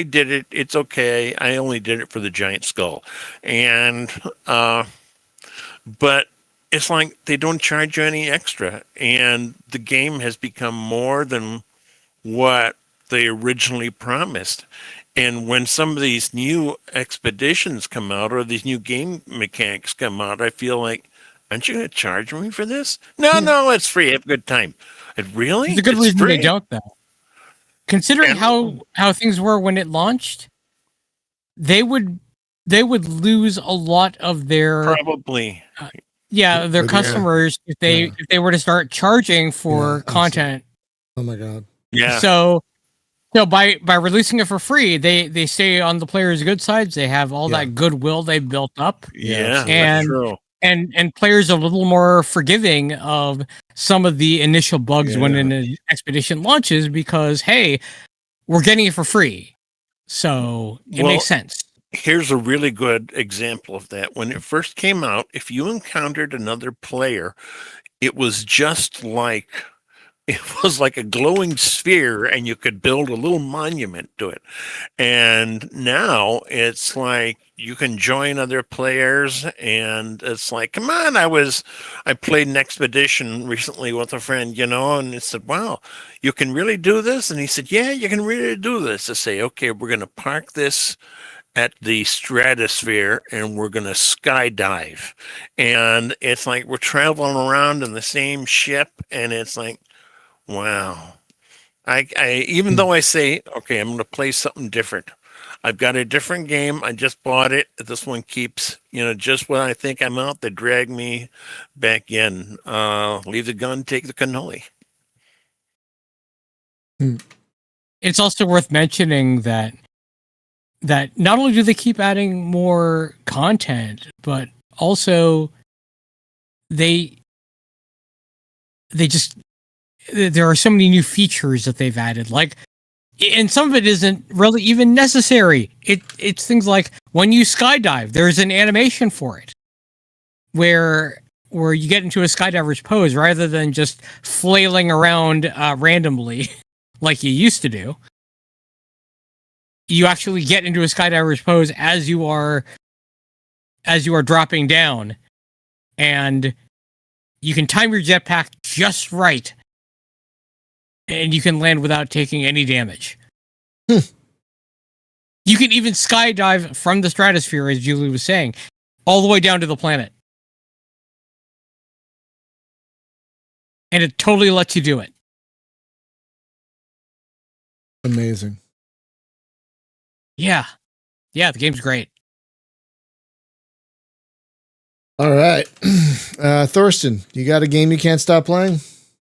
did it. It's okay. I only did it for the giant skull, and but it's like they don't charge you any extra, and the game has become more than what they originally promised. And when some of these new expeditions come out, or these new game mechanics come out, I feel like, aren't you going to charge me for this? No, it's free. Have a good time. And really? There's a good reason free? They don't, though. Considering how things were when it launched, they would lose a lot of their probably their customers if they were to start charging for content. Oh my god. Yeah. So by releasing it for free, they stay on the player's good sides. They have all that goodwill they built up. Yeah, and that's true. And players are a little more forgiving of some of the initial bugs when an expedition launches, because hey, we're getting it for free, so it makes sense. Here's a really good example of that. When it first came out, if you encountered another player, it was just like a glowing sphere, and you could build a little monument to it. And now it's like you can join other players, and it's like, come on. I played an expedition recently with a friend, and it said, wow, you can really do this? And he said, yeah, you can really do this. I say, okay, we're going to park this at the stratosphere, and we're going to skydive. And it's like we're traveling around in the same ship, and it's like, wow. I even though I say, okay, I'm going to play something different. I've got a different game. I just bought it. This one keeps, just when I think I'm out, they drag me back in. Leave the gun, take the cannoli. It's also worth mentioning that not only do they keep adding more content, but also there are so many new features that they've added, and some of it isn't really even necessary. It's things like when you skydive, there's an animation for it where you get into a skydiver's pose rather than just flailing around randomly like you used to do. You actually get into a skydiver's pose as you are dropping down, and you can time your jetpack just right, and you can land without taking any damage. You can even skydive from the stratosphere, as Julie was saying, all the way down to the planet. And it totally lets you do it. Amazing. Yeah. Yeah, the game's great. All right. Thorsten, you got a game you can't stop playing?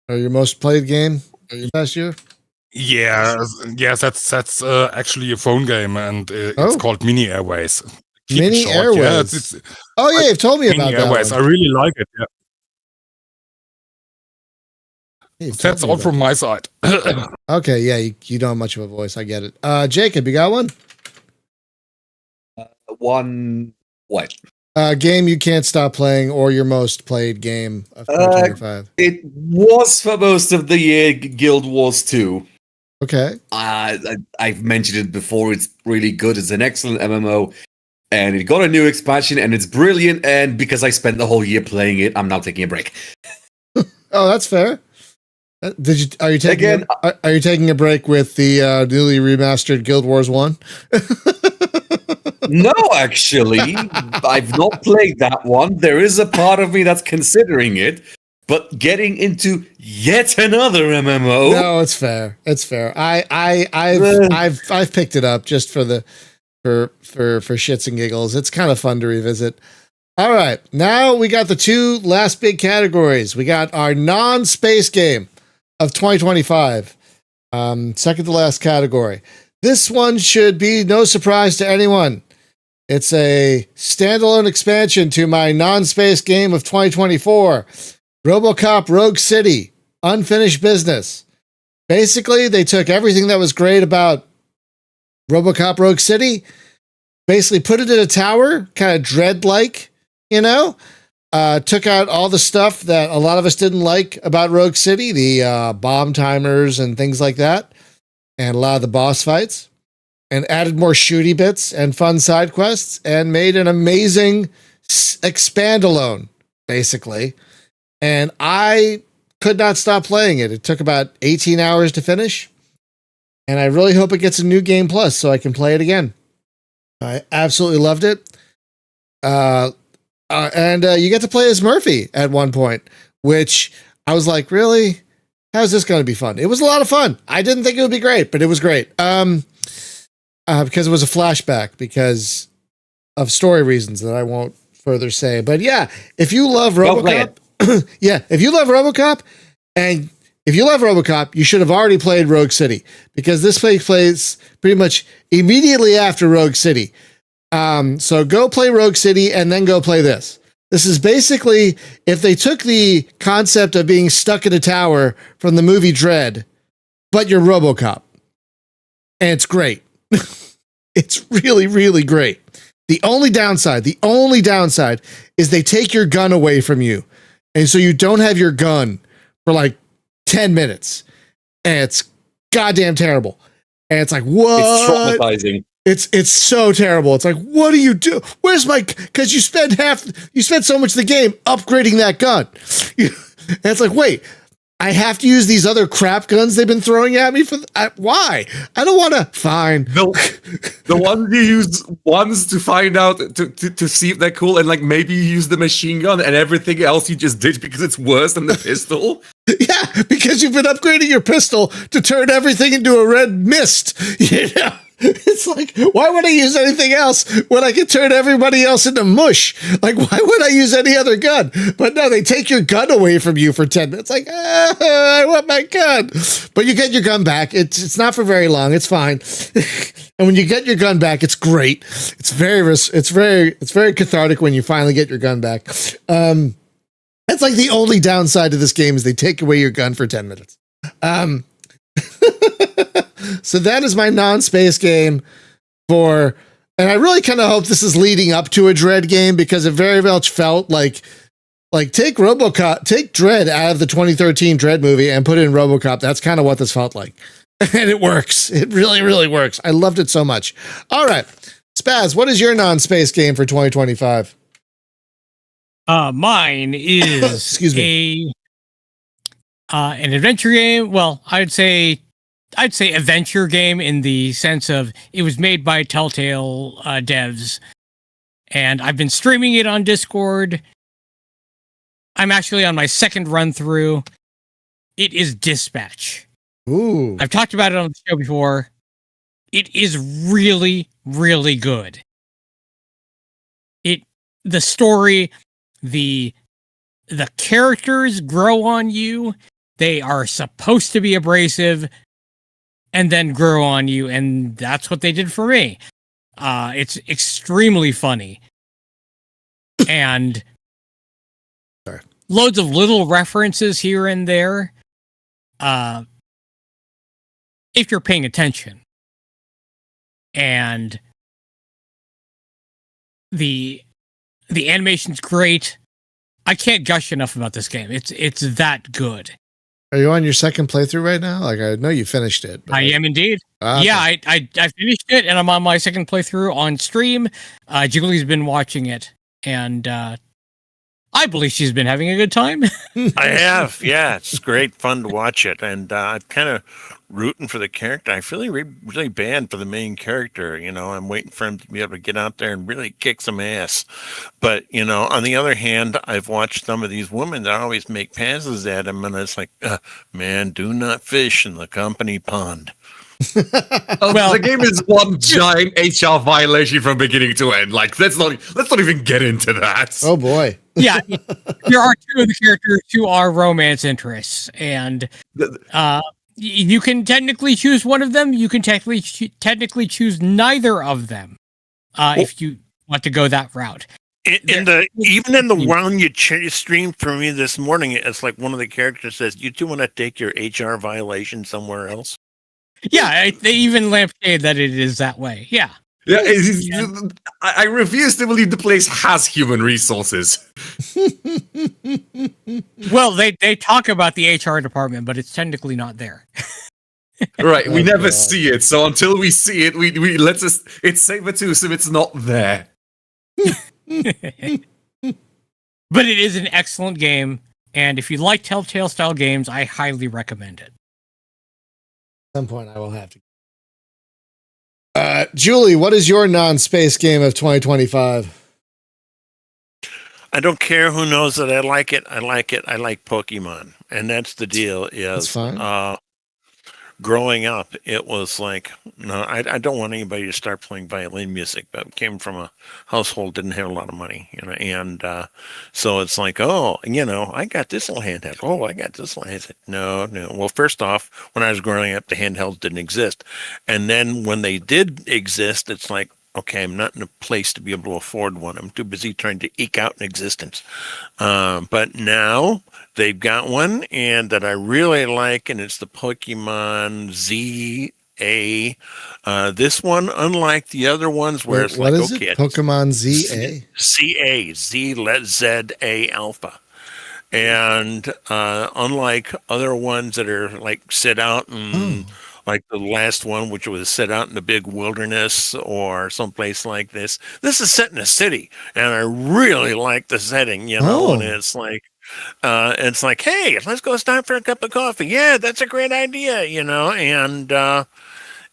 Or your most played game last year? Yeah, that's actually a phone game, and it's called Mini Airways. Mini Airways. Yeah, you've told me about that Airways. one. I really like it. Yeah. Hey, That's all from my side. Okay, yeah, you don't have much of a voice. I get it. Jacob, you got one? One what? Game you can't stop playing, or your most played game of 2025. It was for most of the year Guild Wars 2. Okay. I've mentioned it before. It's really good. It's an excellent MMO, and it got a new expansion, and it's brilliant. And because I spent the whole year playing it, I'm now taking a break. Oh, that's fair. Are you taking a break with the newly remastered Guild Wars 1? No, actually, I've not played that one. There is a part of me that's considering it, but getting into yet another MMO. No, it's fair. It's fair. I've picked it up just for shits and giggles. It's kind of fun to revisit. All right, now we got the two last big categories. We got our non-space game of 2025. Second to last category. This one should be no surprise to anyone. It's a standalone expansion to my non-space game of 2024, RoboCop Rogue City, Unfinished Business. Basically, they took everything that was great about RoboCop Rogue City, basically put it in a tower, kind of Dread-like, took out all the stuff that a lot of us didn't like about Rogue City, the bomb timers and things like that, and a lot of the boss fights, and added more shooty bits and fun side quests, and made an amazing expandalone, basically. And I could not stop playing it. It took about 18 hours to finish, and I really hope it gets a new Game Plus so I can play it again. I absolutely loved it. And you get to play as Murphy at one point, which I was like, really? How's this going to be fun? It was a lot of fun. I didn't think it would be great, but it was great. Because it was a flashback because of story reasons that I won't further say. But yeah, if you love RoboCop, and if you love RoboCop, you should have already played Rogue City, because this takes place pretty much immediately after Rogue City. So go play Rogue City and then go play this. This is basically if they took the concept of being stuck in a tower from the movie Dread, but you're RoboCop. And it's great. It's really, really great. The only downside is they take your gun away from you. And so you don't have your gun for like 10 minutes. And it's goddamn terrible. And it's like, what? It's traumatizing. It's so terrible. It's like, what do you do? Where's my, because you spend so much of the game upgrading that gun. And it's like, wait, I have to use these other crap guns they've been throwing at me why? I don't want to. Fine. The ones you use once to find out to see if they're cool, and like maybe you use the machine gun, and everything else you just did because it's worse than the pistol. Yeah, because you've been upgrading your pistol to turn everything into a red mist. It's like, why would I use anything else when I can turn everybody else into mush? Like, why would I use any other gun? But no, they take your gun away from you for 10 minutes. Like, I want my gun. But you get your gun back. It's not for very long. It's fine. And when you get your gun back, it's great. It's very cathartic when you finally get your gun back. That's like the only downside to this game is they take away your gun for 10 minutes. So that is my non-space game and I really kind of hope this is leading up to a Dread game, because it very much felt like take Dread out of the 2013 Dread movie and put it in RoboCop. That's kind of what this felt like. And it works. It really, really works. I loved it so much. All right. Spaz, what is your non-space game for 2025? Mine is Excuse me. An adventure game. Well, I'd say adventure game in the sense of it was made by Telltale devs, and I've been streaming it on Discord. I'm actually on my second run through. It is Dispatch. Ooh. I've talked about it on the show before. It is really, really good. The story, the characters grow on you. They are supposed to be abrasive and then grow on you, and that's what they did for me. It's extremely funny. And loads of little references here and there if you're paying attention. And the animation's great. I can't gush enough about this game. It's that good. Are you on your second playthrough right now? Like, I know you finished it. I am indeed. Okay. Yeah, I finished it, and I'm on my second playthrough on stream. Julie's been watching it, and I believe she's been having a good time. I have, yeah. It's great fun to watch it, and I'm kind of rooting for the character. I feel really bad for the main character. You know, I'm waiting for him to be able to get out there and really kick some ass. But you know, on the other hand, I've watched some of these women that always make passes at him, and it's like, man, do not fish in the company pond. Well, the game is one giant HR violation from beginning to end. Like, let's not even get into that. Oh boy. Yeah, there are two of the characters who are romance interests, and you can technically choose one of them. You can technically choose neither of them if you want to go that route. Even in the one you streamed for me this morning, it's like one of the characters says, "You two want to take your HR violation somewhere else?" Yeah, they even lampshade that it is that way. Yeah. Yeah, I refuse to believe the place has human resources. Well, they talk about the HR department, but it's technically not there. Right, we never see it, so until we see it, we let's just, it's safer to assume it's not there. But it is an excellent game, and if you like Telltale style games, I highly recommend it. At some point I will have to. Julie, what is your non-space game of 2025? I don't care who knows that I like it. I like it. I like Pokemon. And that's the deal is That's fine. Growing up, it was like, no, I don't want anybody to start playing violin music, but came from a household, didn't have a lot of money, you know, and so it's like, oh, you know, I got this little handheld. Oh, I got this little handheld. No. Well, first off, when I was growing up, the handhelds didn't exist. And then when they did exist, it's like, okay, I'm not in a place to be able to afford one. I'm too busy trying to eke out an existence. But now they've got one and that I really like, and it's the Pokemon ZA. This one, unlike the other ones where it's what like, is okay, it? Pokemon ZA? Z Alpha. And unlike other ones that are like sit out and like the last one, which was set out in the big wilderness or someplace like this. This is set in a city, and I really like the setting, you know, and it's like, hey, let's go stop for a cup of coffee. Yeah, that's a great idea, you know, and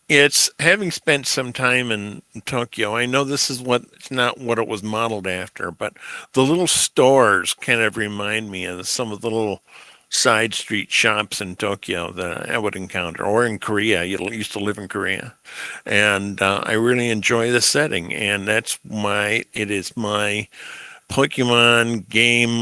it's having spent some time in Tokyo. I know this is it's not what it was modeled after, but the little stores kind of remind me of some of the little side street shops in Tokyo that I would encounter, or in Korea. You used to live in Korea, and I really enjoy the setting, and it is my Pokemon game,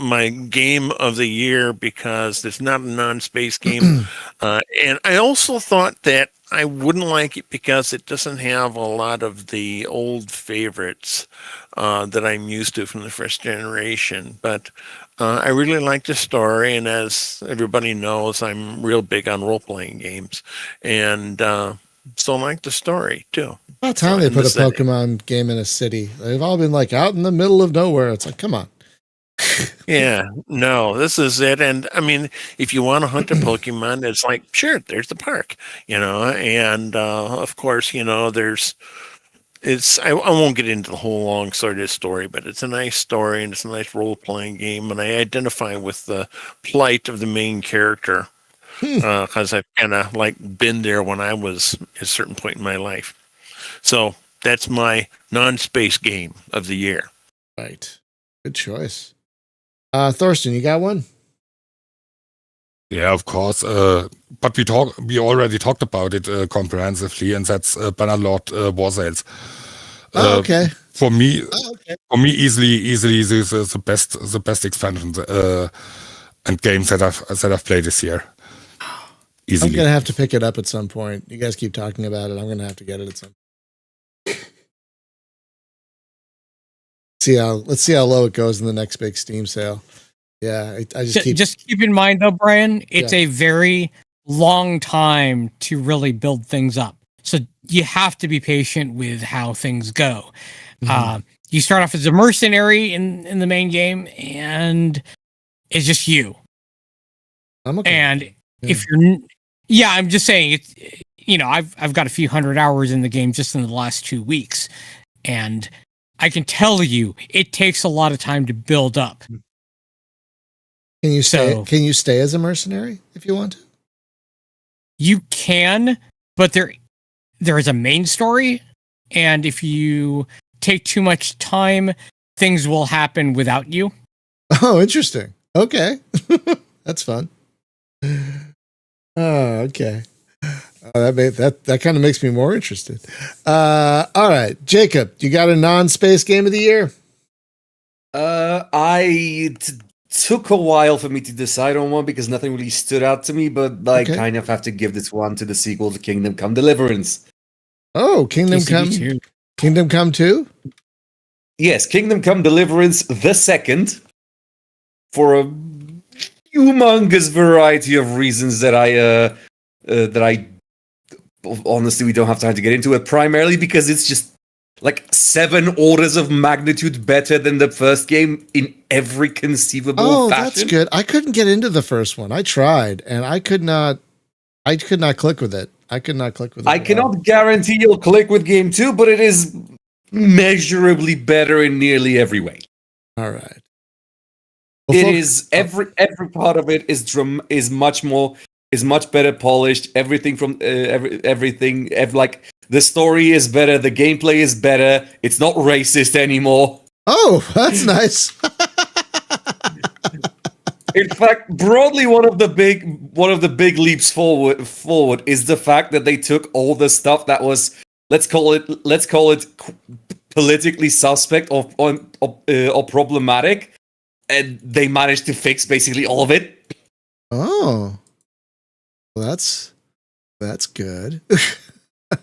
my game of the year, because it's not a non-space game, and I also thought that I wouldn't like it because it doesn't have a lot of the old favorites that I'm used to from the first generation, but I really like the story, and as everybody knows, I'm real big on role-playing games, and so I like the story, too. About time they put a Pokemon game in a city. They've all been like out in the middle of nowhere. It's like, come on. Yeah, no, this is it. And I mean, if you want to hunt a Pokemon, it's like, sure, there's the park, you know, and of course, you know, I won't get into the whole long sordid story, but it's a nice story and it's a nice role-playing game, and I identify with the plight of the main character because I've kind of like been there when I was at a certain point in my life. So that's my non-space game of the year. Right. Good choice. Thorsten, you got one? Yeah, of course. But we already talked about it comprehensively, and that's Bannerlord War Sales. Okay. For me, easily the best expansion and games that I've played this year. Easily. I'm gonna have to pick it up at some point. You guys keep talking about it. I'm gonna have to get it at some point. Let's see how low it goes in the next big Steam sale. Yeah, I just keep in mind though, Brian, it's a very long time to really build things up. So you have to be patient with how things go. You start off as a mercenary in the main game, and it's just you. I'm okay. And if you're, I'm just saying it's, I've got a few hundred hours in the game just in the last 2 weeks, and I can tell you it takes a lot of time to build up. Can you stay as a mercenary if you want to? You can, but there is a main story, and if you take too much time, things will happen without you. Oh, interesting. Okay. That's fun. Oh, okay. That kind of makes me more interested. All right, Jacob, you got a non-space game of the year? Took a while for me to decide on one because nothing really stood out to me, but I kind of have to give this one to the sequel to Kingdom Come Deliverance. Oh, Kingdom Come 2? Yes, Kingdom Come Deliverance the second, for a humongous variety of reasons that I honestly we don't have time to get into it. Primarily because it's just like 7 orders of magnitude better than the first game in every conceivable fashion. That's good. I couldn't get into the first one. I tried, and I could not click with it. I cannot guarantee you'll click with game 2, but it is measurably better in nearly every way. All right. Well, it is every part of it is much better polished. Everything from like the story is better, the gameplay is better. It's not racist anymore. Oh, that's nice. In fact, broadly, one of the big leaps forward is the fact that they took all the stuff that was let's call it politically suspect or problematic, and they managed to fix basically all of it. Oh, well, that's good.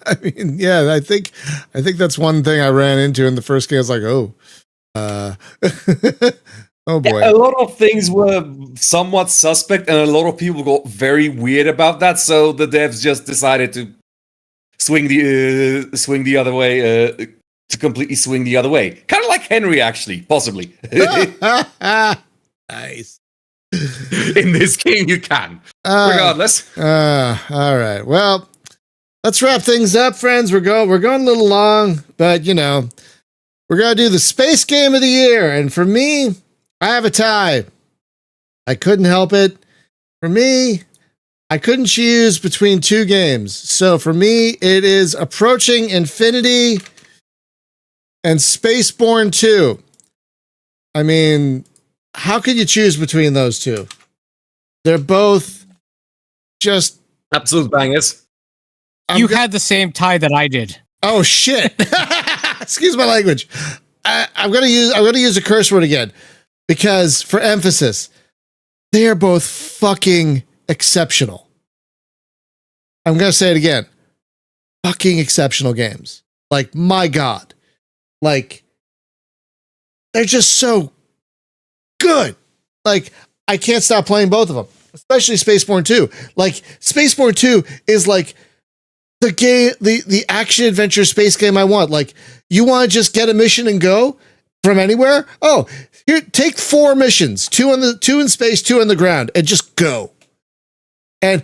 I mean, yeah, I think that's one thing I ran into in the first game. I was like, oh boy. Yeah, a lot of things were somewhat suspect, and a lot of people got very weird about that. So the devs just decided to swing the other way, to completely swing the other way. Kind of like Henry, actually, possibly. Nice. In this game, you can. Regardless. All right. Well, let's wrap things up, friends. We're going a little long, but we're gonna do the space game of the year, and for me, I have a tie. I couldn't help it. For me, I couldn't choose between 2 games. So for me, it is Approaching Infinity and Spaceborne 2. I mean, how could you choose between those 2? They're both just absolute bangers. You had the same tie that I did. Oh shit! Excuse my language. I'm gonna use a curse word again because for emphasis, they are both fucking exceptional. I'm gonna say it again. Fucking exceptional games. Like, my God. Like, they're just so good. Like, I can't stop playing both of them, especially Spaceborne 2. Like, Spaceborne 2 is like the game, the action adventure space game I want. Like, you want to just get a mission and go from anywhere? Oh, here, take 4 missions, 2 in space, 2 on the ground, and just go. And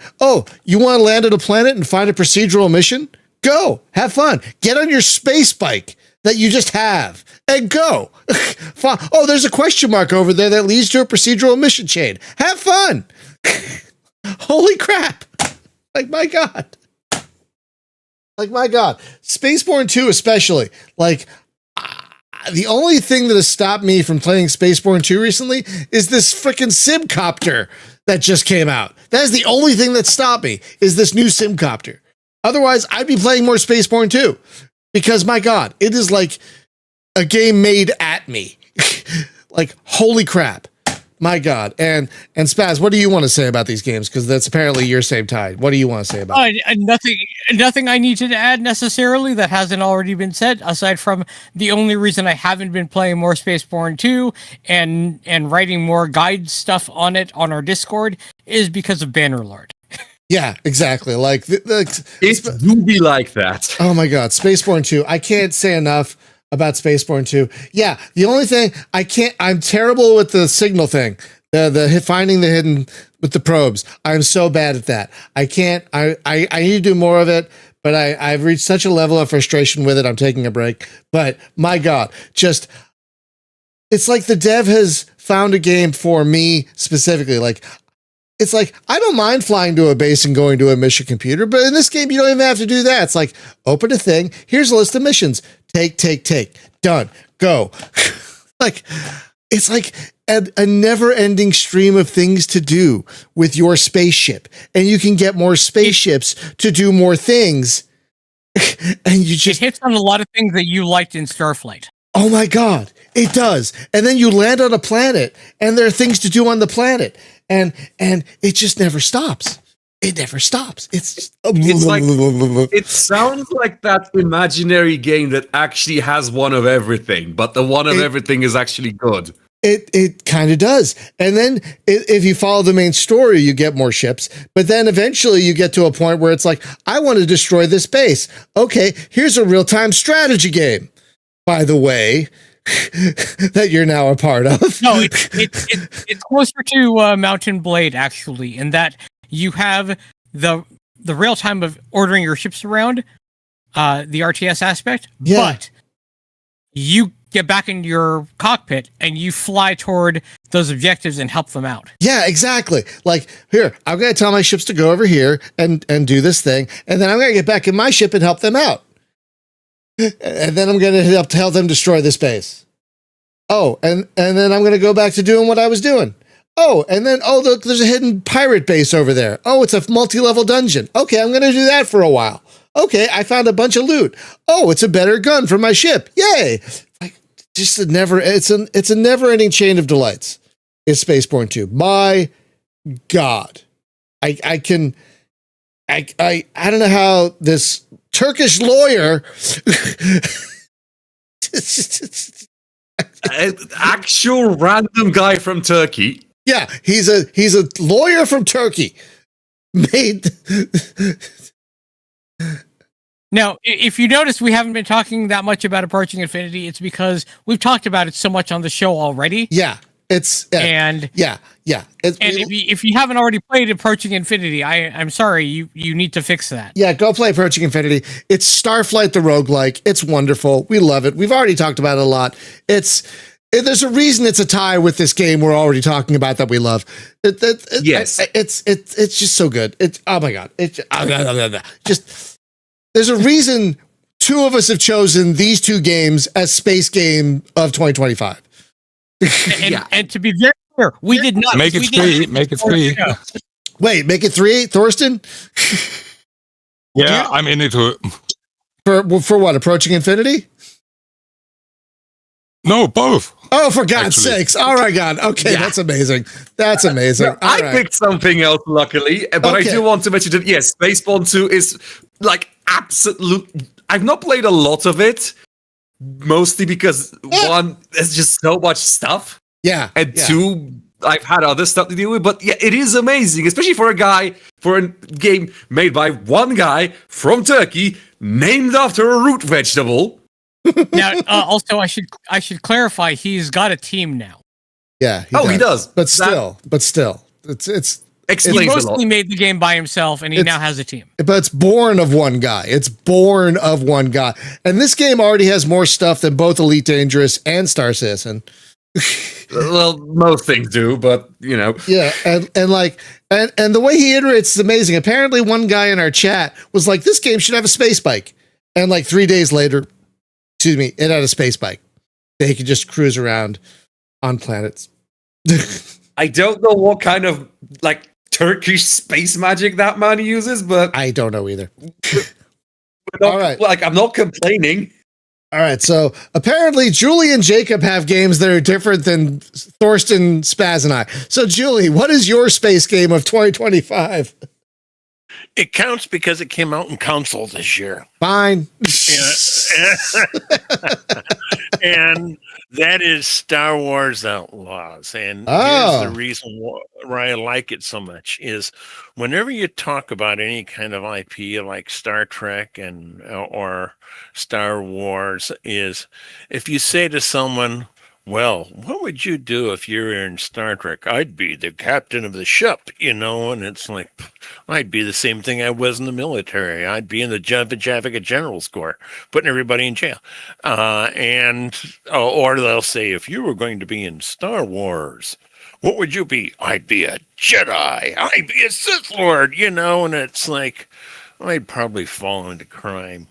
you want to land at a planet and find a procedural mission? Go, have fun. Get on your space bike that you just have and go. There's a question mark over there that leads to a procedural mission chain. Have fun. Holy crap. Like, my God. Spaceborne 2 especially. Like, the only thing that has stopped me from playing Spaceborne 2 recently is this freaking Simcopter that just came out. That is the only thing that stopped me, is this new Simcopter. Otherwise, I'd be playing more Spaceborne 2 because, my God, it is like a game made at me. Like, holy crap. my God. And Spaz, what do you want to say about these games? Because that's apparently your same tide. What do you want to say about it? Nothing I need to add necessarily that hasn't already been said, aside from the only reason I haven't been playing more Spaceborne 2 and writing more guide stuff on it on our Discord is because of Bannerlord. Yeah, exactly. Like It do be like that. Oh my God, Spaceborne 2. I can't say enough about Spaceborne 2. Yeah, the only thing I'm terrible with the signal thing. The finding the hidden with the probes. I'm so bad at that. I can't. I need to do more of it, but I've reached such a level of frustration with it. I'm taking a break. But my God, just it's like the dev has found a game for me specifically. Like, it's like, I don't mind flying to a base and going to a mission computer, but in this game, you don't even have to do that. It's like, open a thing. Here's a list of missions. Take. Done. Go. Like, it's like a never-ending stream of things to do with your spaceship. And you can get more spaceships to do more things. And you just... It hits on a lot of things that you liked in Starflight. Oh my God, it does. And then you land on a planet, and there are things to do on the planet. And it just never stops. It never stops. It's like, it sounds like that imaginary game that actually has one of everything, but the one of everything is actually good. It kind of does. And then if you follow the main story, you get more ships. But then eventually you get to a point where it's like, I want to destroy this base. Okay, here's a real-time strategy game, by the way, that you're now a part of. No, it's closer to Mountain Blade, actually, in that you have the real time of ordering your ships around, the RTS aspect, but you get back in your cockpit and you fly toward those objectives and help them out. Yeah, exactly. Like, here, I'm going to tell my ships to go over here and do this thing, and then I'm going to get back in my ship and help them out. And then I'm going to help them destroy this base. Oh, and then I'm going to go back to doing what I was doing. Oh, and then, look, there's a hidden pirate base over there. Oh, it's a multi-level dungeon. Okay, I'm going to do that for a while. Okay, I found a bunch of loot. Oh, it's a better gun for my ship. Yay! Like, just it's a never-ending chain of delights. It's Spaceborne 2. My God. I don't know how this Turkish lawyer An actual random guy from Turkey. Yeah, he's a lawyer from Turkey. Now, if you notice, we haven't been talking that much about Approaching Infinity. It's because we've talked about it so much on the show already. Yeah, if you haven't already played Approaching Infinity, I'm sorry, you need to fix that. Yeah, go play Approaching Infinity. It's Starflight the roguelike. It's wonderful. We love it. We've already talked about it a lot. There's a reason it's a tie with this game we're already talking about that we love. Yes, it's just so good. It's oh my God. Just there's a reason two of us have chosen these two games as space game of 2025. And to be very clear, we did not make it three. Make it three. Wait, make it 3, Thorsten? Yeah, I'm in it too. For what? Approaching Infinity? No, both. Oh, for God's sakes. All right, God. Okay, that's amazing. That's amazing. No, I picked something else, luckily, but I do want to mention that, yes, Spaceborne 2 is, like, absolute... I've not played a lot of it, mostly because, one, there's just so much stuff. Yeah. And two, I've had other stuff to deal with, but yeah, it is amazing, especially for a game made by one guy from Turkey, named after a root vegetable. Now, also, I should clarify, he's got a team now. Yeah. He does. But still, it's explains he a lot. mostly made the game by himself, and he now has a team. But it's born of one guy. And this game already has more stuff than both Elite Dangerous and Star Citizen. Well, most things do, but you know. Yeah, and the way he iterates is amazing. Apparently, one guy in our chat was like, "This game should have a space bike," and like 3 days later, it had a space bike. They could just cruise around on planets. I don't know what kind of like Turkish space magic that man uses, but I don't know either. all right, like I'm not complaining. All right, so apparently Julie and Jacob have games that are different than Thorsten, Spaz, and I. So, Julie, what is your space game of 2025? It counts because it came out in console this year. Fine. And that is Star Wars Outlaws. And here's the reason why I like it so much is whenever you talk about any kind of IP like Star Trek and or Star Wars, is if you say to someone, well, what would you do if you were in Star Trek? I'd be the captain of the ship, and it's like, I'd be the same thing I was in the military. I'd be in the Java General's Corps, putting everybody in jail. Or they'll say, if you were going to be in Star Wars, what would you be? I'd be a Jedi. I'd be a Sith Lord, and it's like, I'd probably fall into crime.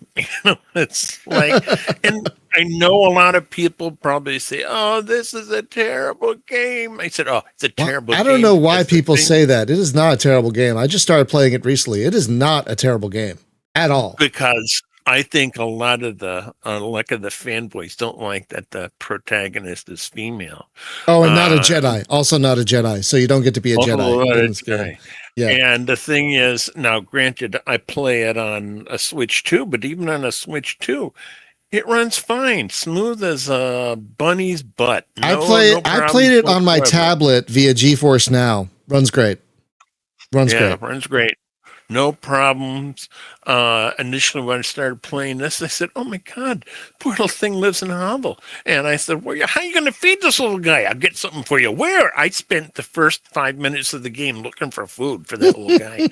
It's like, and I know a lot of people probably say, oh, this is a terrible game. I said, oh, it's a terrible game. I don't know why people say that. It is not a terrible game. I just started playing it recently. It is not a terrible game at all. Because I think a lot of the fanboys don't like that the protagonist is female. Oh, and not a Jedi. Also not a Jedi. So you don't get to be a Jedi. Yeah. And the thing is, now granted, I play it on a Switch 2, but even on a Switch 2, it runs fine, smooth as a bunny's butt. I played it on my tablet via GeForce Now. Runs great. Runs great. No problems. Initially, when I started playing this, I said, oh my God, poor little thing lives in a hovel. And I said, well, how are you going to feed this little guy? I'll get something for you. Where? I spent the first 5 minutes of the game looking for food for that little guy.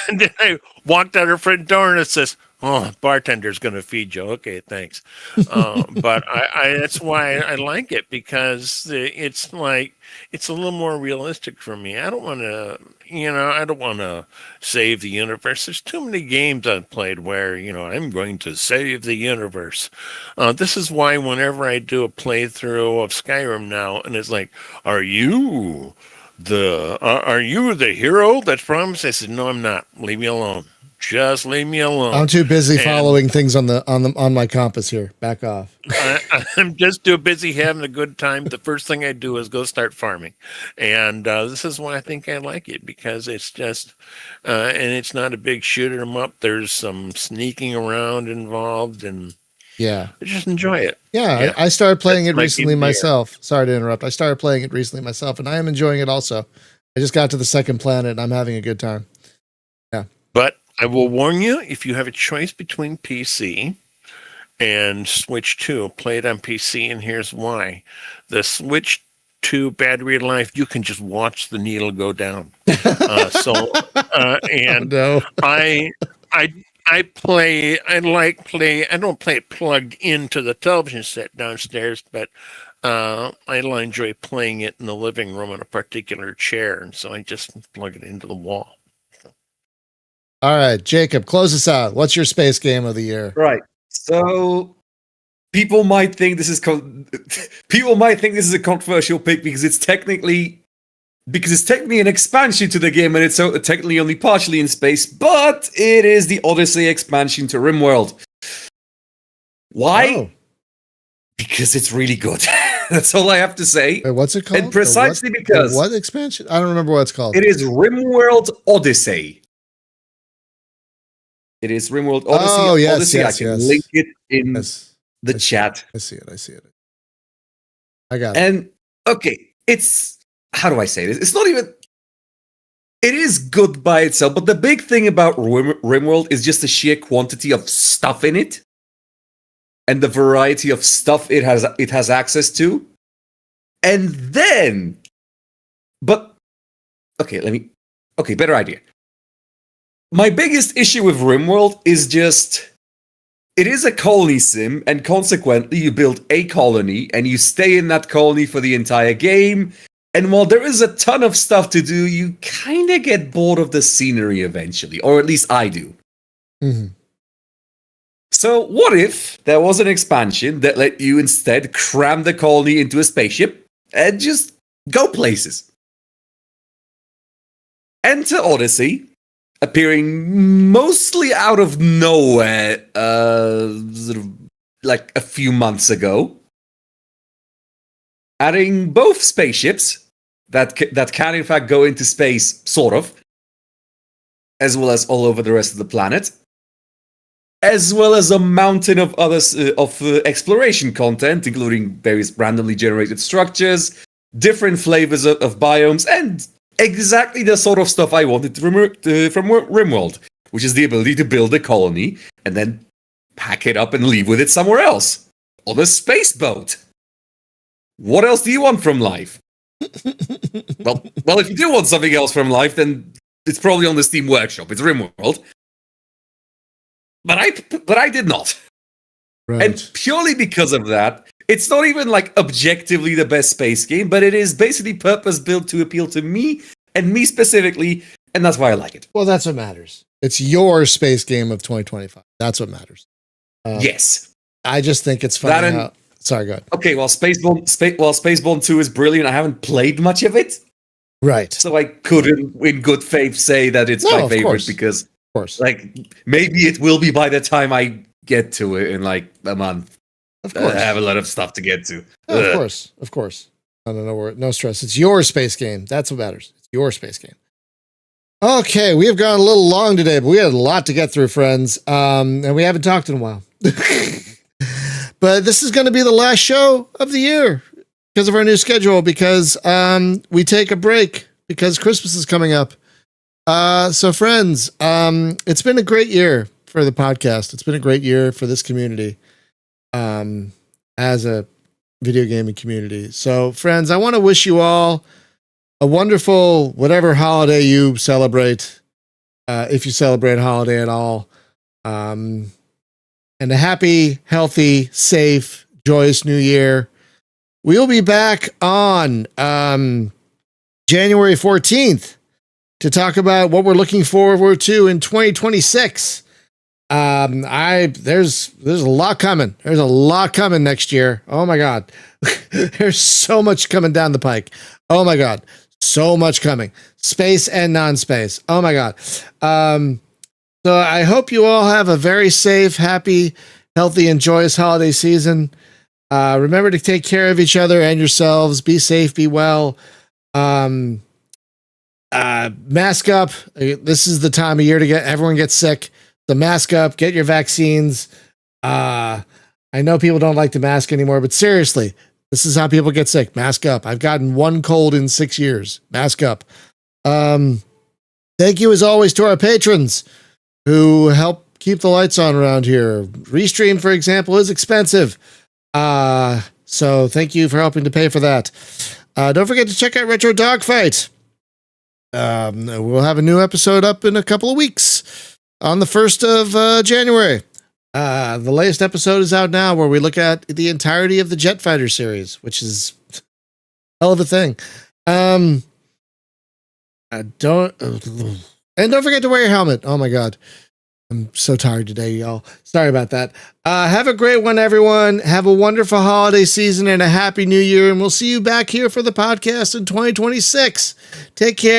And then I walked out her front door and it says, oh, bartender's going to feed you. Okay, thanks. But that's why I like it, because it's like, it's a little more realistic for me. I don't want to save the universe. There's too many games I've played where, I'm going to save the universe. This is why whenever I do a playthrough of Skyrim now, and it's like, are you the hero that's promised? I said, no, I'm not. Leave me alone. Just leave me alone. I'm too busy following things on my compass here. Back off. I'm just too busy having a good time. The first thing I do is go start farming, and this is why I think I like it, because it's just, and it's not a big shoot 'em up. There's some sneaking around involved, and I just enjoy it. Yeah. I started playing it recently myself. Sorry to interrupt. I started playing it recently myself, and I am enjoying it also. I just got to the second planet, and I'm having a good time. Yeah, but I will warn you, if you have a choice between PC and Switch 2, play it on PC, and here's why. The Switch 2 battery life, you can just watch the needle go down. I don't play it plugged into the television set downstairs, but I enjoy playing it in the living room on a particular chair, and so I just plug it into the wall. All right, Jacob, close us out. What's your space game of the year? Right. So people might think this is a controversial pick because it's technically an expansion to the game, and it's technically only partially in space, but it is the Odyssey expansion to RimWorld. Why? Oh. Because it's really good. That's all I have to say. Wait, what's it called? And precisely because what expansion? I don't remember what it's called. It is RimWorld Odyssey. It is RimWorld Odyssey. Oh, yes, Odyssey. yes, I can link it in the chat. I see it. I got it. And, okay, it's... How do I say this? It's not even... It is good by itself, but the big thing about RimWorld is just the sheer quantity of stuff in it. And the variety of stuff it has access to. And then... But... Okay, better idea. My biggest issue with RimWorld is just, it is a colony sim, and consequently you build a colony, and you stay in that colony for the entire game, and while there is a ton of stuff to do, you kind of get bored of the scenery eventually, or at least I do. Mm-hmm. So what if there was an expansion that let you instead cram the colony into a spaceship, and just go places? Enter Odyssey, appearing mostly out of nowhere, sort of like a few months ago, adding both spaceships that can in fact go into space, sort of, as well as all over the rest of the planet, as well as a mountain of others exploration content, including various randomly generated structures, different flavors of biomes, and exactly the sort of stuff I wanted from RimWorld, which is the ability to build a colony and then pack it up and leave with it somewhere else on a space boat. What else do you want from life? well, if you do want something else from life, then it's probably on the Steam Workshop. It's RimWorld. But I did not. Right. And purely because of that, it's not even like objectively the best space game, but it is basically purpose-built to appeal to me, and me specifically, and that's why I like it. Well, that's what matters. It's your space game of 2025. That's what matters. Yes. I just think it's funny Sorry, go ahead. Okay, well, Spaceborne 2 is brilliant. I haven't played much of it. Right. So I couldn't, in good faith, say that it's my favorite because, of course, like, maybe it will be by the time I get to it in like a month. Of course. I have a lot of stuff to get to. Oh, of course. No stress. It's your space game. That's what matters. It's your space game. Okay, we have gone a little long today, but we had a lot to get through, friends. And we haven't talked in a while. But this is going to be the last show of the year because of our new schedule, because we take a break because Christmas is coming up. So friends, it's been a great year for the podcast. It's been a great year for this community as a video gaming community. So friends, I want to wish you all a wonderful whatever holiday you celebrate, if you celebrate a holiday at all. And a happy, healthy, safe, joyous new year. We'll be back on January 14th to talk about what we're looking forward to in 2026. There's a lot coming. There's a lot coming next year. Oh my God. There's so much coming down the pike. Oh my God. So much coming. Space and non-space. Oh my God. So I hope you all have a very safe, happy, healthy, and joyous holiday season. Remember to take care of each other and yourselves. Be safe, be well. Mask up. This is the time of year to everyone gets sick. So mask up, get your vaccines. I know people don't like to mask anymore, but seriously, this is how people get sick. Mask up. I've gotten one cold in 6 years. Mask up. Thank you as always to our patrons who help keep the lights on around here. Restream, for example, is expensive. So thank you for helping to pay for that. Don't forget to check out Retro Dogfight. We'll have a new episode up in a couple of weeks on the 1st of January. The latest episode is out now where we look at the entirety of the Jet Fighter series, which is a hell of a thing. And don't forget to wear your helmet. Oh my God. I'm so tired today, y'all. Sorry about that. Have a great one, everyone. Have a wonderful holiday season and a happy new year. And we'll see you back here for the podcast in 2026. Take care.